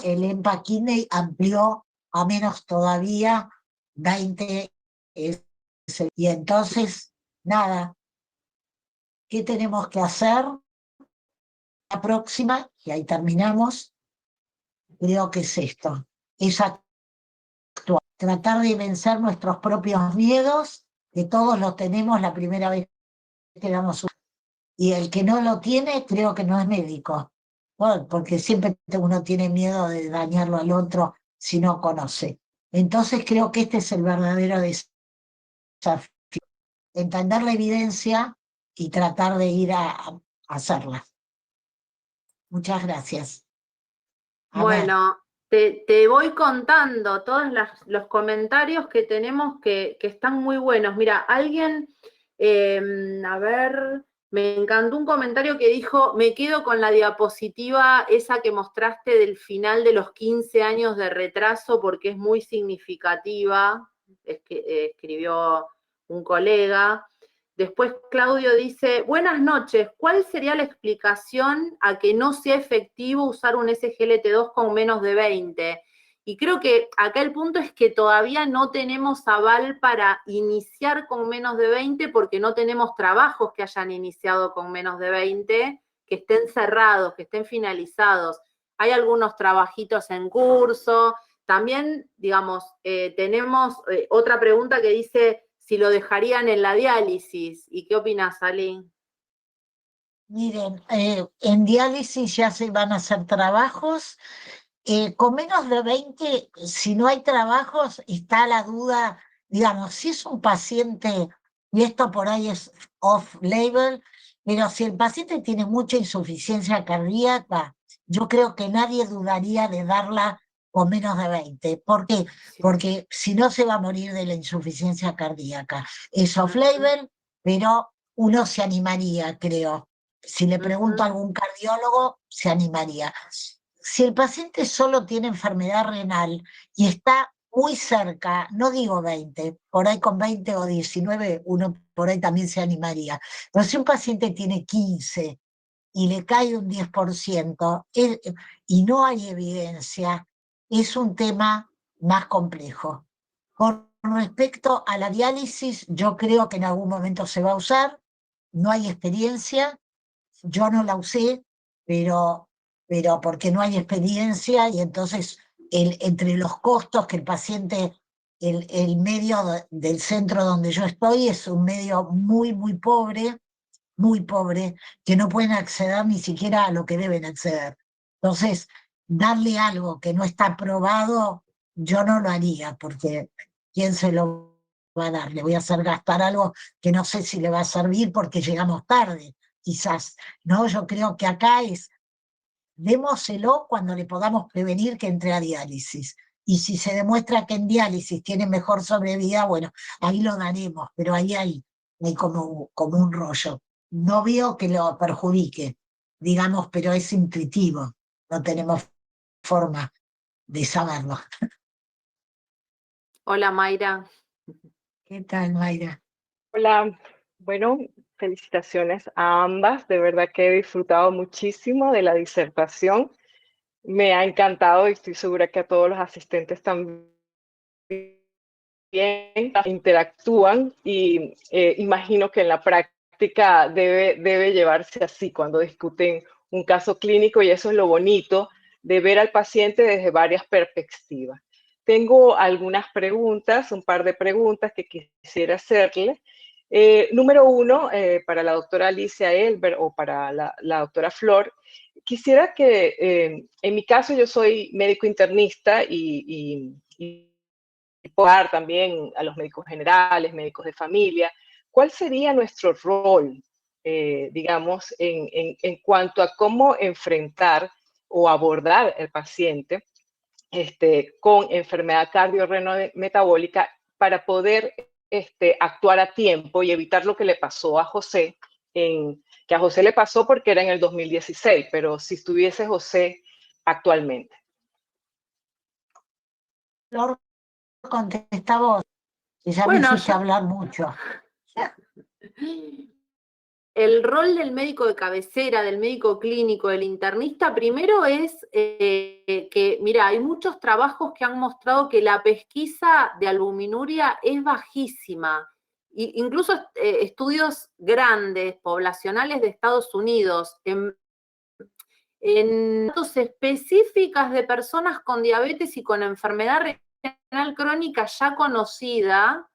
El EMPA-KIDNEY amplió a menos todavía 20. Y entonces, nada, ¿qué tenemos que hacer? La próxima, y ahí terminamos, creo que es esto, es tratar de vencer nuestros propios miedos, que todos los tenemos la primera vez que damos un... Y el que no lo tiene, creo que no es médico. Bueno, porque siempre uno tiene miedo de dañarlo al otro si no conoce. Entonces creo que este es el verdadero desafío, entender la evidencia y tratar de ir a hacerla. Muchas gracias. A ver, Bueno, te voy contando todos los comentarios que tenemos que están muy buenos. Mira, alguien, a ver, me encantó un comentario que dijo, me quedo con la diapositiva esa que mostraste del final de los 15 años de retraso porque es muy significativa, es que, escribió un colega. Después Claudio dice, buenas noches, ¿cuál sería la explicación a que no sea efectivo usar un SGLT2 con menos de 20? Y creo que acá el punto es que todavía no tenemos aval para iniciar con menos de 20 porque no tenemos trabajos que hayan iniciado con menos de 20, que estén cerrados, que estén finalizados. Hay algunos trabajitos en curso. También, digamos, tenemos otra pregunta que dice si lo dejarían en la diálisis. ¿Y qué opinas, Ali? Miren, en diálisis ya se van a hacer trabajos. Con menos de 20, si no hay trabajos, está la duda, digamos, si es un paciente, y esto por ahí es off-label, pero si el paciente tiene mucha insuficiencia cardíaca, yo creo que nadie dudaría de darla con menos de 20. ¿Por qué? Sí. Porque si no se va a morir de la insuficiencia cardíaca. Es off-label, pero uno se animaría, creo. Si le pregunto a algún cardiólogo, se animaría. Si el paciente solo tiene enfermedad renal y está muy cerca, no digo 20, por ahí con 20 o 19 uno por ahí también se animaría, pero si un paciente tiene 15 y le cae un 10% y no hay evidencia, es un tema más complejo. Con respecto a la diálisis, yo creo que en algún momento se va a usar, no hay experiencia, yo no la usé, pero porque no hay experiencia y entonces entre los costos que el paciente, el medio del centro donde yo estoy es un medio muy pobre, que no pueden acceder ni siquiera a lo que deben acceder. Entonces, darle algo que no está aprobado, yo no lo haría, porque ¿quién se lo va a dar? Le voy a hacer gastar algo que no sé si le va a servir porque llegamos tarde, quizás, ¿no? Yo creo que acá es, démoselo cuando le podamos prevenir que entre a diálisis. Y si se demuestra que en diálisis tiene mejor sobrevida, bueno, ahí lo daremos, pero ahí hay como un rollo. No veo que lo perjudique, digamos, pero es intuitivo, no tenemos forma de saberlo. Hola, Mayra. ¿Qué tal, Mayra? Hola, bueno, felicitaciones a ambas. De verdad que he disfrutado muchísimo de la disertación. Me ha encantado y estoy segura que a todos los asistentes también interactúan y imagino que en la práctica debe llevarse así cuando discuten un caso clínico y eso es lo bonito de ver al paciente desde varias perspectivas. Tengo algunas preguntas, un par de preguntas que quisiera hacerle. Número uno, para la doctora Alicia Elber o para la doctora Flor, quisiera que, en mi caso, yo soy médico internista y también a los médicos generales, médicos de familia. ¿Cuál sería nuestro rol, digamos, en cuanto a cómo enfrentar o abordar el paciente con enfermedad cardiorrenometabólica para poder actuar a tiempo y evitar lo que le pasó a José, que a José le pasó porque era en el 2016, pero si estuviese José actualmente? Flor, contesta vos, que ya me Bueno, hiciste hablar mucho. el rol del médico de cabecera, del médico clínico, del internista, primero es que, mira, hay muchos trabajos que han mostrado que la pesquisa de albuminuria es bajísima. Incluso estudios grandes, poblacionales de Estados Unidos, en datos específicas de personas con diabetes y con enfermedad renal crónica ya conocida,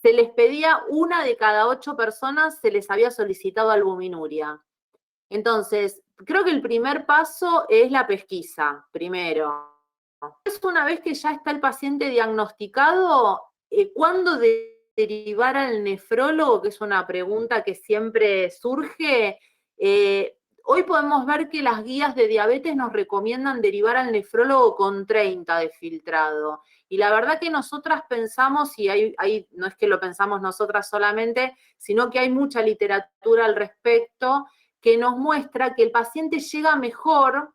se les pedía 1 de cada 8 personas, se les había solicitado albuminuria. Entonces, creo que el primer paso es la pesquisa, primero. Una vez que ya está el paciente diagnosticado, ¿cuándo derivar al nefrólogo? Que es una pregunta que siempre surge. Hoy podemos ver que las guías de diabetes nos recomiendan derivar al nefrólogo con 30 de filtrado. Y la verdad que nosotras pensamos, y no es que lo pensamos nosotras solamente, sino que hay mucha literatura al respecto que nos muestra que el paciente llega mejor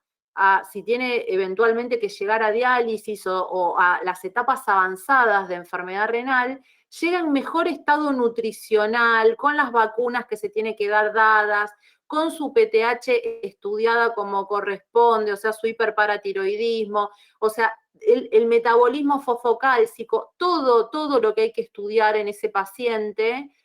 si tiene eventualmente que llegar a diálisis o a las etapas avanzadas de enfermedad renal, llega en mejor estado nutricional, con las vacunas que se tiene que dar dadas, con su PTH estudiada como corresponde, o sea, su hiperparatiroidismo, o sea, el metabolismo fosfocálcico, todo lo que hay que estudiar en ese paciente,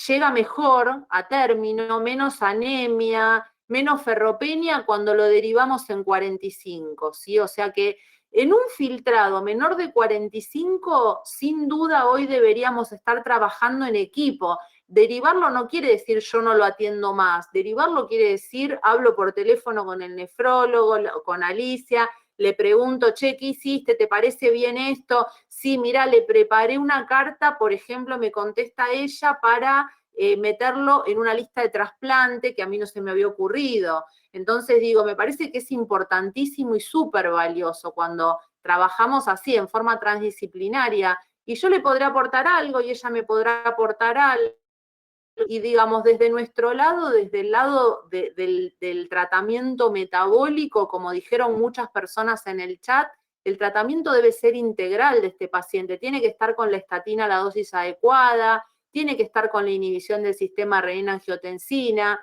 llega mejor a término, menos anemia, menos ferropenia cuando lo derivamos en 45, ¿sí? O sea que en un filtrado menor de 45, sin duda hoy deberíamos estar trabajando en equipo. Derivarlo no quiere decir yo no lo atiendo más, derivarlo quiere decir hablo por teléfono con el nefrólogo, con Alicia, le pregunto, che, ¿qué hiciste? ¿Te parece bien esto? Sí, mira, le preparé una carta, por ejemplo, me contesta ella para meterlo en una lista de trasplante que a mí no se me había ocurrido. Entonces digo, me parece que es importantísimo y súper valioso cuando trabajamos así, en forma transdisciplinaria, y yo le podré aportar algo y ella me podrá aportar algo. Y digamos, desde nuestro lado, desde el lado del tratamiento metabólico, como dijeron muchas personas en el chat, el tratamiento debe ser integral de este paciente. Tiene que estar con la estatina a la dosis adecuada, tiene que estar con la inhibición del sistema renina-angiotensina,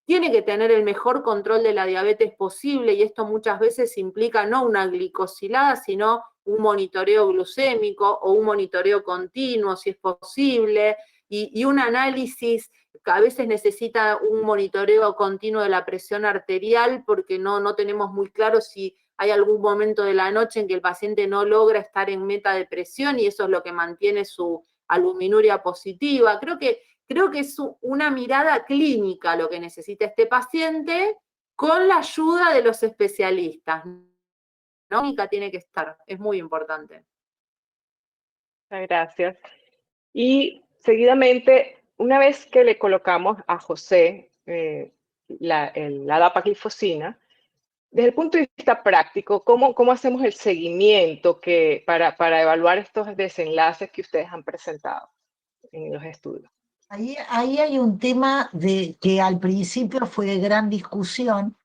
tiene que tener el mejor control de la diabetes posible, y esto muchas veces implica no una glicosilada, sino un monitoreo glucémico o un monitoreo continuo, si es posible, y un análisis, que a veces necesita un monitoreo continuo de la presión arterial porque no tenemos muy claro si hay algún momento de la noche en que el paciente no logra estar en meta de presión y eso es lo que mantiene su albuminuria positiva. Creo que es una mirada clínica lo que necesita este paciente con la ayuda de los especialistas. ¿No? Clínica tiene que estar, es muy importante. Muchas gracias. Y seguidamente, una vez que le colocamos a José la dapaglifosina, desde el punto de vista práctico, ¿cómo hacemos el seguimiento para evaluar estos desenlaces que ustedes han presentado en los estudios? Ahí hay un tema de que al principio fue de gran discusión,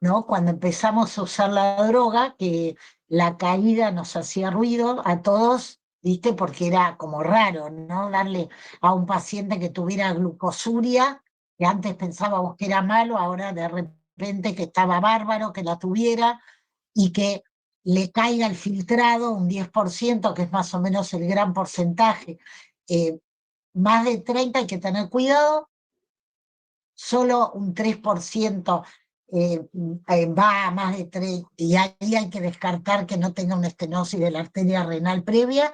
¿no? Cuando empezamos a usar la droga, que la caída nos hacía ruido a todos, ¿viste? Porque era como raro, ¿no? Darle a un paciente que tuviera glucosuria, que antes pensábamos que era malo, ahora de repente que estaba bárbaro que la tuviera, y que le caiga el filtrado un 10%, que es más o menos el gran porcentaje. Más de 30 hay que tener cuidado, solo un 3% va a más de 3, y ahí hay que descartar que no tenga una estenosis de la arteria renal previa,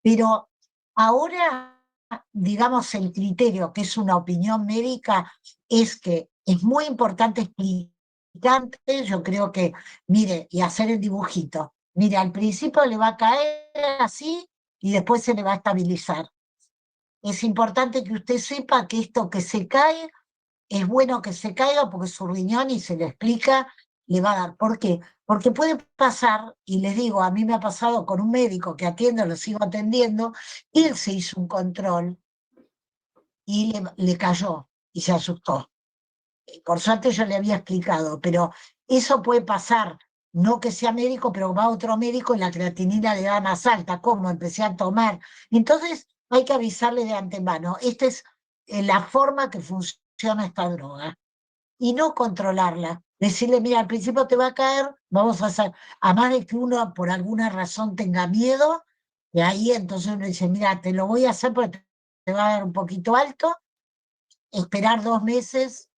pero ahora, digamos, el criterio, que es una opinión médica, es que es muy importante explicante, yo creo que, mire, y hacer el dibujito, mire, al principio le va a caer así y después se le va a estabilizar. Es importante que usted sepa que esto que se cae, es bueno que se caiga porque su riñón, y se le explica, le va a dar. ¿Por qué? Porque puede pasar, y les digo, a mí me ha pasado con un médico que atiendo, lo sigo atendiendo, él se hizo un control y le cayó y se asustó. Por suerte yo le había explicado, pero eso puede pasar, no que sea médico, pero va a otro médico y la creatinina le da más alta. ¿Cómo? Empecé a tomar. Entonces hay que avisarle de antemano. Esta es la forma que funciona esta droga. Y no controlarla. Decirle, mira, al principio te va a caer, vamos a hacer, a más de que uno por alguna razón tenga miedo, de ahí entonces uno dice, mira, te lo voy a hacer porque te va a dar un poquito alto, esperar 2 meses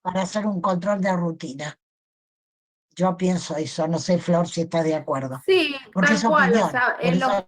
para hacer un control de rutina. Yo pienso eso, no sé, Flor, si estás de acuerdo. Sí, Porque tal es cual, o opinión. sea,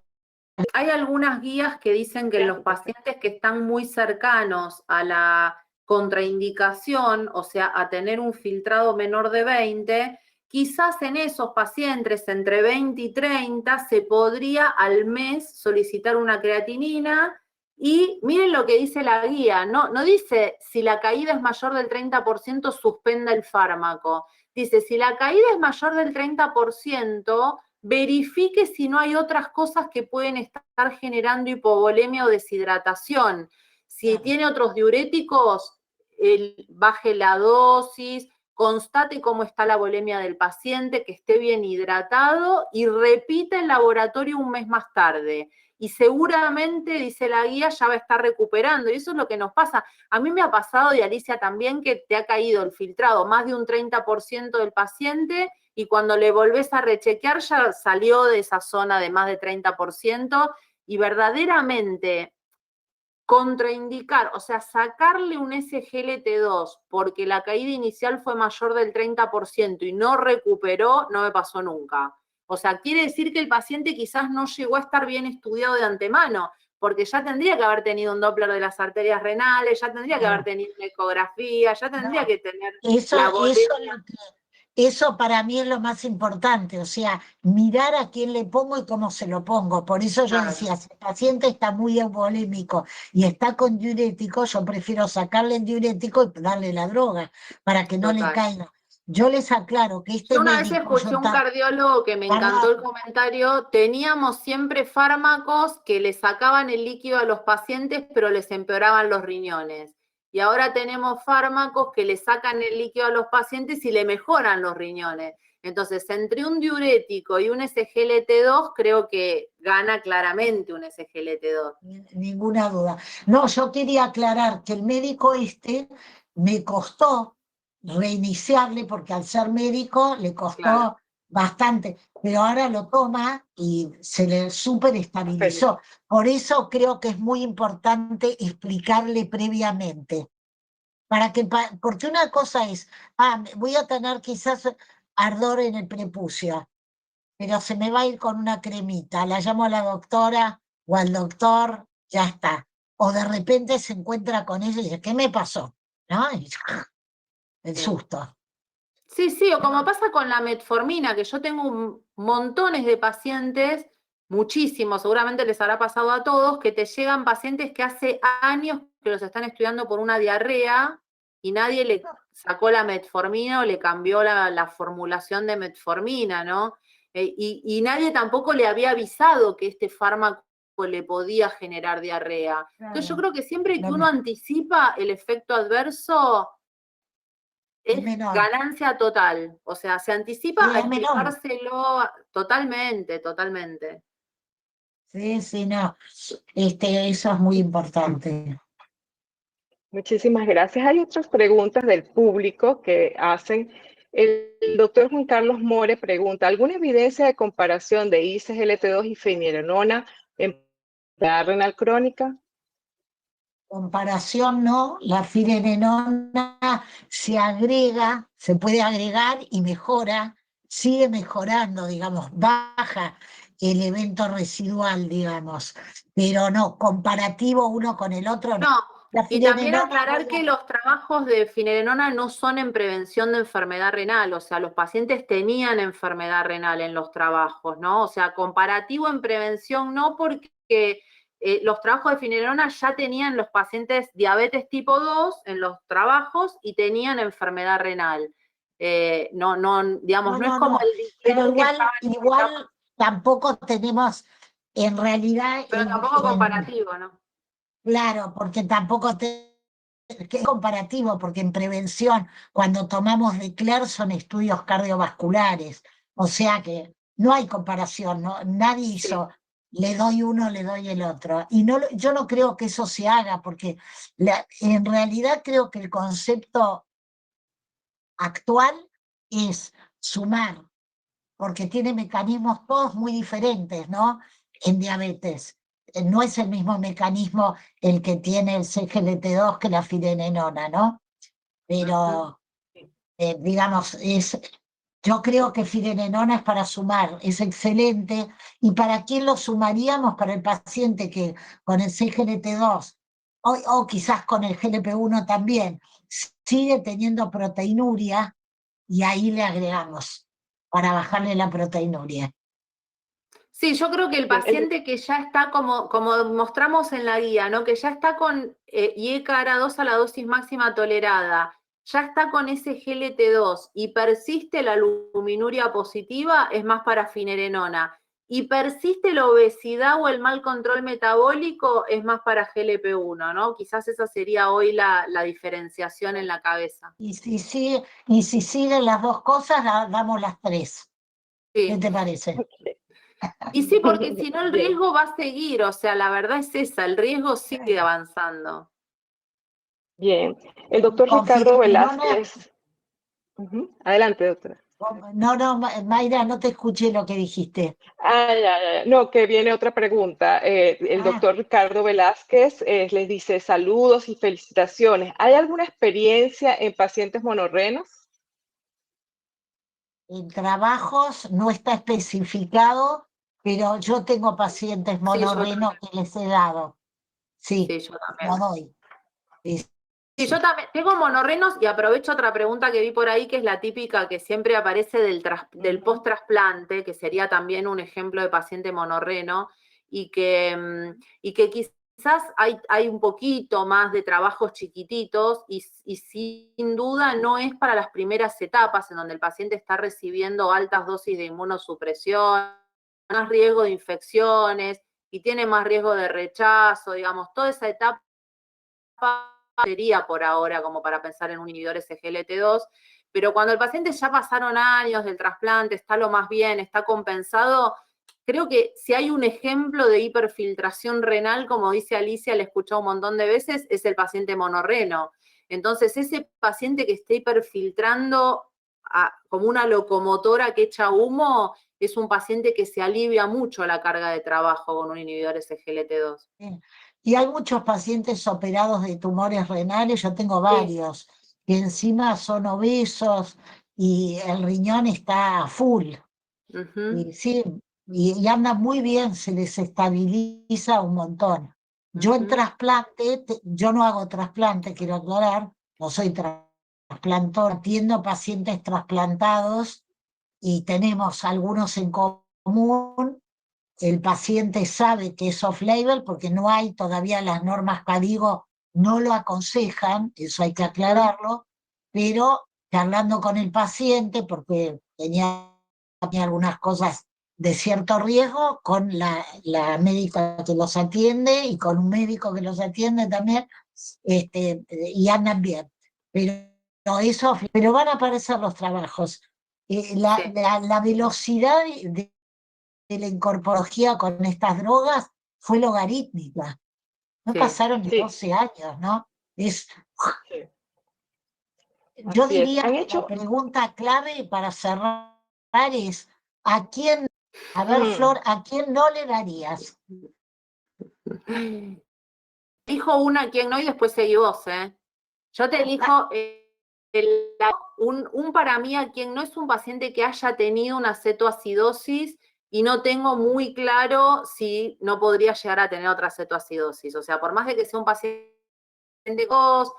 hay algunas guías que dicen que en los pacientes que están muy cercanos a la contraindicación, o sea, a tener un filtrado menor de 20, quizás en esos pacientes entre 20 y 30 se podría al mes solicitar una creatinina. Y miren lo que dice la guía, no dice si la caída es mayor del 30%, suspenda el fármaco. Dice, si la caída es mayor del 30%, verifique si no hay otras cosas que pueden estar generando hipovolemia o deshidratación. Si tiene otros diuréticos, baje la dosis, constate cómo está la volemia del paciente, que esté bien hidratado y repita el laboratorio un mes más tarde. Y seguramente, dice la guía, ya va a estar recuperando. Y eso es lo que nos pasa. A mí me ha pasado, y a Alicia también, que te ha caído el filtrado más de un 30% del paciente y cuando le volvés a rechequear ya salió de esa zona de más de 30%, y verdaderamente contraindicar, o sea, sacarle un SGLT2 porque la caída inicial fue mayor del 30% y no recuperó, no me pasó nunca. O sea, quiere decir que el paciente quizás no llegó a estar bien estudiado de antemano, porque ya tendría que haber tenido un Doppler de las arterias renales, ya tendría que haber tenido una ecografía, ya tendría que tener la boletia. Eso para mí es lo más importante, o sea, mirar a quién le pongo y cómo se lo pongo. Por eso yo decía, si el paciente está muy eubolémico y está con diurético, yo prefiero sacarle el diurético y darle la droga para que no le caiga. Yo les aclaro que este Yo una vez médico... escuché a un cardiólogo que me encantó el comentario, teníamos siempre fármacos que le sacaban el líquido a los pacientes pero les empeoraban los riñones. Y ahora tenemos fármacos que le sacan el líquido a los pacientes y le mejoran los riñones. Entonces, entre un diurético y un SGLT2, creo que gana claramente un SGLT2. Ninguna duda. No, yo quería aclarar que el médico me costó reiniciarle, porque al ser médico le costó bastante, pero ahora lo toma y se le súper estabilizó. Por eso creo que es muy importante explicarle previamente, porque una cosa es, voy a tener quizás ardor en el prepucio, pero se me va a ir con una cremita, la llamo a la doctora o al doctor, ya está. O de repente se encuentra con ella y dice, ¿qué me pasó? ¿No? Y el susto. Sí, sí, o como pasa con la metformina, que yo tengo montones de pacientes, muchísimos, seguramente les habrá pasado a todos, que te llegan pacientes que hace años que los están estudiando por una diarrea y nadie le sacó la metformina o le cambió la formulación de metformina, ¿no? Y nadie tampoco le había avisado que este fármaco le podía generar diarrea. Entonces yo creo que siempre que uno anticipa el efecto adverso, es ganancia total, o sea, se anticipa a explicárselo totalmente, totalmente. Sí, sí, no, eso es muy importante. Muchísimas gracias. Hay otras preguntas del público que hacen. El doctor Juan Carlos More pregunta, ¿alguna evidencia de comparación de ISGLT2 y finerenona en enfermedad renal crónica? Comparación no, la finerenona se puede agregar y mejora, sigue mejorando, digamos, baja el evento residual, digamos, pero no, comparativo uno con el otro no. Y también aclarar que los trabajos de finerenona no son en prevención de enfermedad renal, o sea, los pacientes tenían enfermedad renal en los trabajos, ¿no? O sea, comparativo en prevención no, porque los trabajos de finerenona ya tenían los pacientes diabetes tipo 2 en los trabajos y tenían enfermedad renal. No es como el... Pero igual tampoco tenemos, en realidad... Pero tampoco comparativo, ¿no? Claro, porque tampoco que es comparativo, porque en prevención, cuando tomamos Decler, son estudios cardiovasculares, o sea que no hay comparación, ¿no? Nadie hizo, le doy uno, le doy el otro, y yo no creo que eso se haga, porque en realidad creo que el concepto actual es sumar, porque tiene mecanismos todos muy diferentes, ¿no? En diabetes. No es el mismo mecanismo el que tiene el CGLT2 que la finerenona, ¿no? Pero, digamos, yo creo que finerenona es para sumar, es excelente. ¿Y para quién lo sumaríamos? Para el paciente que con el CGLT2 o quizás con el GLP-1 también sigue teniendo proteinuria, y ahí le agregamos para bajarle la proteinuria. Sí, yo creo que el paciente que ya está, como mostramos en la guía, ¿no? Que ya está con IECARA-2 a la dosis máxima tolerada, ya está con ese GLT2 y persiste la albuminuria positiva, es más para finerenona. Y persiste la obesidad o el mal control metabólico, es más para GLP-1, ¿no? Quizás esa sería hoy la diferenciación en la cabeza. Y si siguen las dos cosas, damos las tres. Sí. ¿Qué te parece? Y sí, porque si no el riesgo va a seguir, o sea, la verdad es esa, el riesgo sigue avanzando. Bien, el doctor Ricardo Velázquez. Adelante, doctora. No, no, Mayra, no te escuché lo que dijiste. Ah, ya. No, que viene otra pregunta. El Ah, doctor Ricardo Velázquez les dice saludos y felicitaciones. ¿Hay alguna experiencia en pacientes monorrenos? en trabajos no está especificado, pero yo tengo pacientes Sí, yo monorreno también. que les he dado. Sí, Sí, yo lo también. doy. Sí, Sí, yo sí. también tengo monorrenos y aprovecho otra pregunta que vi por ahí, que es la típica que siempre aparece del post-trasplante, que sería también un ejemplo de paciente monorreno, y que quizás hay un poquito más de trabajos chiquititos y sin duda no es para las primeras etapas en donde el paciente está recibiendo altas dosis de inmunosupresión, más riesgo de infecciones y tiene más riesgo de rechazo, digamos, toda esa etapa sería por ahora como para pensar en un inhibidor SGLT2, pero cuando el paciente ya pasaron años del trasplante, está lo más bien, está compensado, creo que si hay un ejemplo de hiperfiltración renal, como dice Alicia, le he escuchado un montón de veces, es el paciente monorreno. Entonces, ese paciente que esté hiperfiltrando como una locomotora que echa humo, es un paciente que se alivia mucho la carga de trabajo con un inhibidor SGLT2. Sí. Y hay muchos pacientes operados de tumores renales, yo tengo Sí. varios, que encima son obesos y el riñón está full. Uh-huh. Y sí, y andan muy bien, se les estabiliza un montón. Yo en Uh-huh. trasplante, yo no hago trasplante, quiero aclarar, no soy trasplantor, atiendo pacientes trasplantados y tenemos algunos en común. El paciente sabe que es off-label porque no hay todavía las normas CADIGO, no lo aconsejan, eso hay que Uh-huh. aclararlo, pero charlando con el paciente, porque tenía algunas cosas de cierto riesgo, con la médica que los atiende y con un médico que los atiende también, y andan bien. Pero van a aparecer los trabajos. Sí, La velocidad de la incorporología con estas drogas fue logarítmica. No sí. pasaron ni Sí, 12 años, ¿no? Es, sí, yo así es. diría Han que la hecho, pregunta clave para cerrar es, ¿a quién, a ver, mm, Flor, ¿a quién no le darías? Elijo una a quien no y después seguí vos, ¿eh? Yo te elijo un para mí a quien no es un paciente que haya tenido una cetoacidosis y no tengo muy claro si no podría llegar a tener otra cetoacidosis. O sea, por más de que sea un paciente vos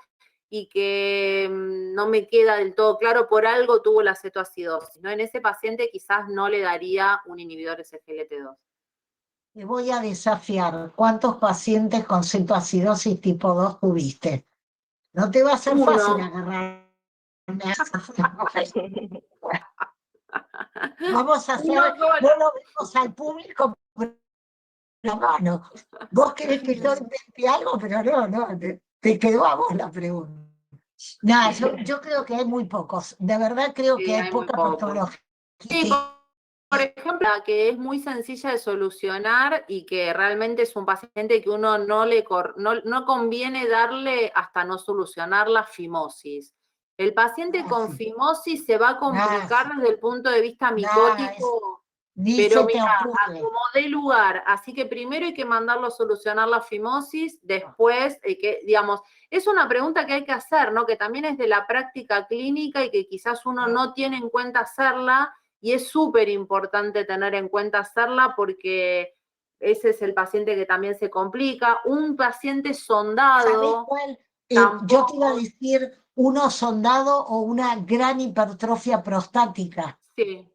y que no me queda del todo claro, por algo tuvo la cetoacidosis, ¿no? En ese paciente quizás no le daría un inhibidor SGLT2. Te voy a desafiar. ¿Cuántos pacientes con cetoacidosis tipo 2 tuviste? No te va a ser fácil Uno. agarrarme. Vamos a Uno hacer, solo. no lo vemos al público, la mano. Vos querés que yo invente algo, pero no, no, te quedó a vos la pregunta. No, yo creo que hay muy pocos. De verdad creo que Sí, hay hay muy poca pocos. patología. Sí, por ejemplo, que es muy sencilla de solucionar y que realmente es un paciente que uno no conviene darle hasta no solucionar la fimosis. El paciente con Nazi, fimosis se va a complicar nazi, desde el punto de vista nazi, micótico, ni pero se te mira, ocurre. como dé lugar. Así que primero hay que mandarlo a solucionar la fimosis, después, digamos, es una pregunta que hay que hacer, ¿no? Que también es de la práctica clínica y que quizás uno no tiene en cuenta hacerla y es súper importante tener en cuenta hacerla porque ese es el paciente que también se complica. Un paciente ¿Sabés sondado cuál? Yo te iba a tampoco, decir uno sondado o una gran hipertrofia prostática, sí,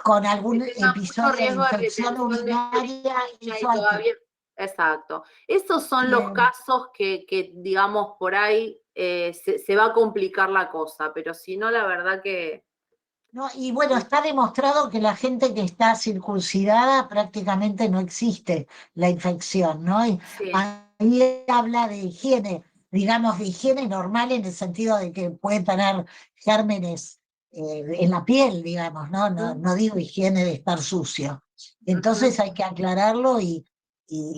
con algún que tenga mucho episodio de riesgo de infección retención de urinaria, orina eso y hay que... todavía. Exacto. Esos son los casos que digamos, por ahí se va a complicar la cosa, pero si no, la verdad que. No, y bueno, está demostrado que la gente que está circuncidada prácticamente no existe la infección, ¿no? Y Sí. ahí habla de higiene, digamos, de higiene normal en el sentido de que puede tener gérmenes en la piel, digamos, ¿no? No, ¿Mm? no digo higiene de estar sucio. Ujú, Entonces hay que aclararlo y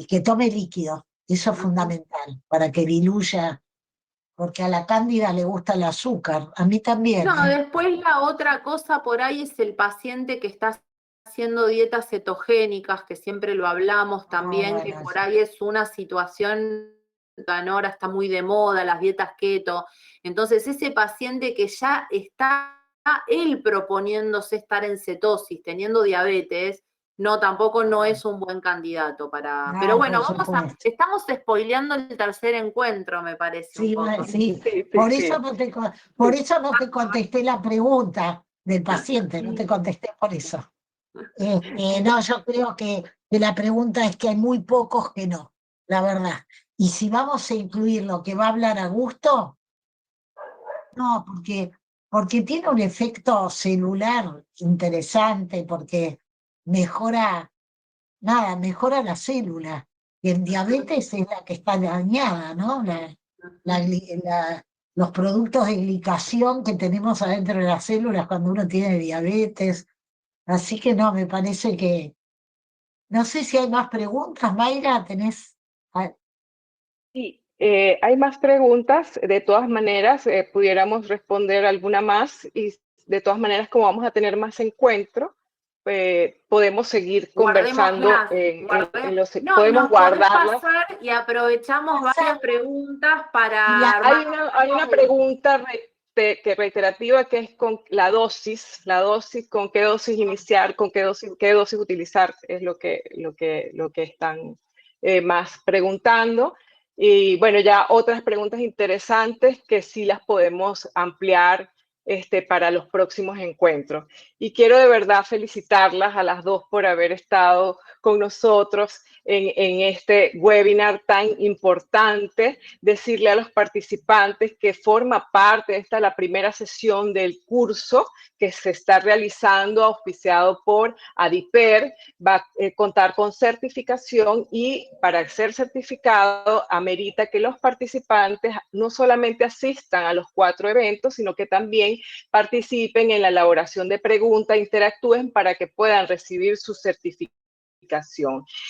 que tome líquido. Eso es ujú. fundamental para que diluya. porque a la Cándida le gusta el azúcar, a mí también, No, ¿eh? después la otra cosa por ahí es el paciente que está haciendo dietas cetogénicas, que siempre lo hablamos también, que Bueno, por ahí es una situación, ahora está muy de moda, las dietas keto. Entonces, ese paciente que ya está él proponiéndose estar en cetosis, teniendo diabetes, no, tampoco no es un buen candidato para. Pero no, bueno, por supuesto. estamos spoileando el tercer encuentro, me parece un Sí, poco. sí, Sí, sí, por eso sí. no te, por eso no te contesté la pregunta del paciente, no te contesté por eso. No, yo creo que la pregunta es que hay muy pocos que no, la verdad. Y si vamos a incluir lo que va a hablar a gusto, no, porque tiene un efecto celular interesante, porque mejora, nada, mejora la célula. Y en diabetes es la que está dañada, ¿no? Los productos de glicación que tenemos adentro de las células cuando uno tiene diabetes. Así que no, me parece que. No sé si hay más preguntas, Mayra, tenés. Ah, Sí, hay más preguntas, de todas maneras, pudiéramos responder alguna más y de todas maneras, como vamos a tener más encuentro, podemos seguir conversando, Guardémoslas, No, podemos nos podés guardarlas. pasar y aprovechamos varias pasarla preguntas y para la, armar. Hay una pregunta que reiterativa que es con la dosis, con qué dosis iniciar, con qué dosis utilizar, es lo que están más preguntando. Y bueno, ya otras preguntas interesantes que sí las podemos ampliar para los próximos encuentros. Y quiero de verdad felicitarlas a las dos por haber estado con nosotros en este webinar tan importante, decirle a los participantes que forma parte de esta la primera sesión del curso que se está realizando, auspiciado por ADIPER, va a contar con certificación y para ser certificado amerita que los participantes no solamente asistan a los 4 eventos, sino que también participen en la elaboración de preguntas, interactúen para que puedan recibir su certificación.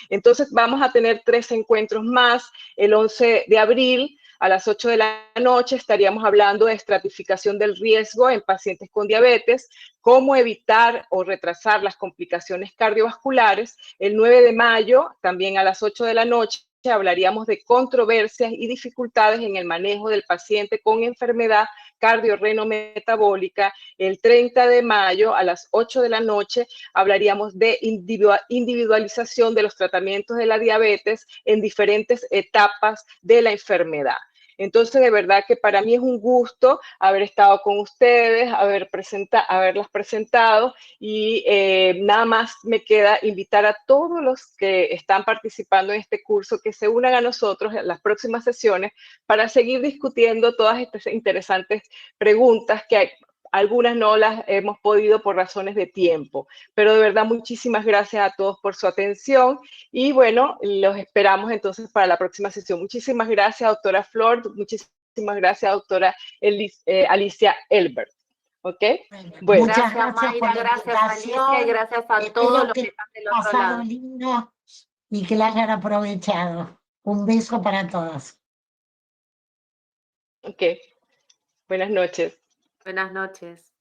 Entonces vamos a tener 3 encuentros más. El 11 de abril a las 8 de la noche estaríamos hablando de estratificación del riesgo en pacientes con diabetes, cómo evitar o retrasar las complicaciones cardiovasculares. El 9 de mayo, también a las 8 de la noche, hablaríamos de controversias y dificultades en el manejo del paciente con enfermedad cardiorrenometabólica. El 30 de mayo a las 8 de la noche hablaríamos de individualización de los tratamientos de la diabetes en diferentes etapas de la enfermedad. Entonces, de verdad que para mí es un gusto haber estado con ustedes, haberlas presentado y nada más me queda invitar a todos los que están participando en este curso que se unan a nosotros en las próximas sesiones para seguir discutiendo todas estas interesantes preguntas que algunas no las hemos podido por razones de tiempo, pero de verdad muchísimas gracias a todos por su atención y bueno, los esperamos entonces para la próxima sesión. Muchísimas gracias, doctora Flor, muchísimas gracias, doctora Alicia Elbert. ¿Ok? Bueno. muchas Gracias, gracias por Mayra, la gracias, Alicia, y invitación. gracias a todos Espero los que que están del hayan otro pasado lado. lindo y que la hayan aprovechado. Un beso para todos. Ok. Buenas noches. Buenas noches.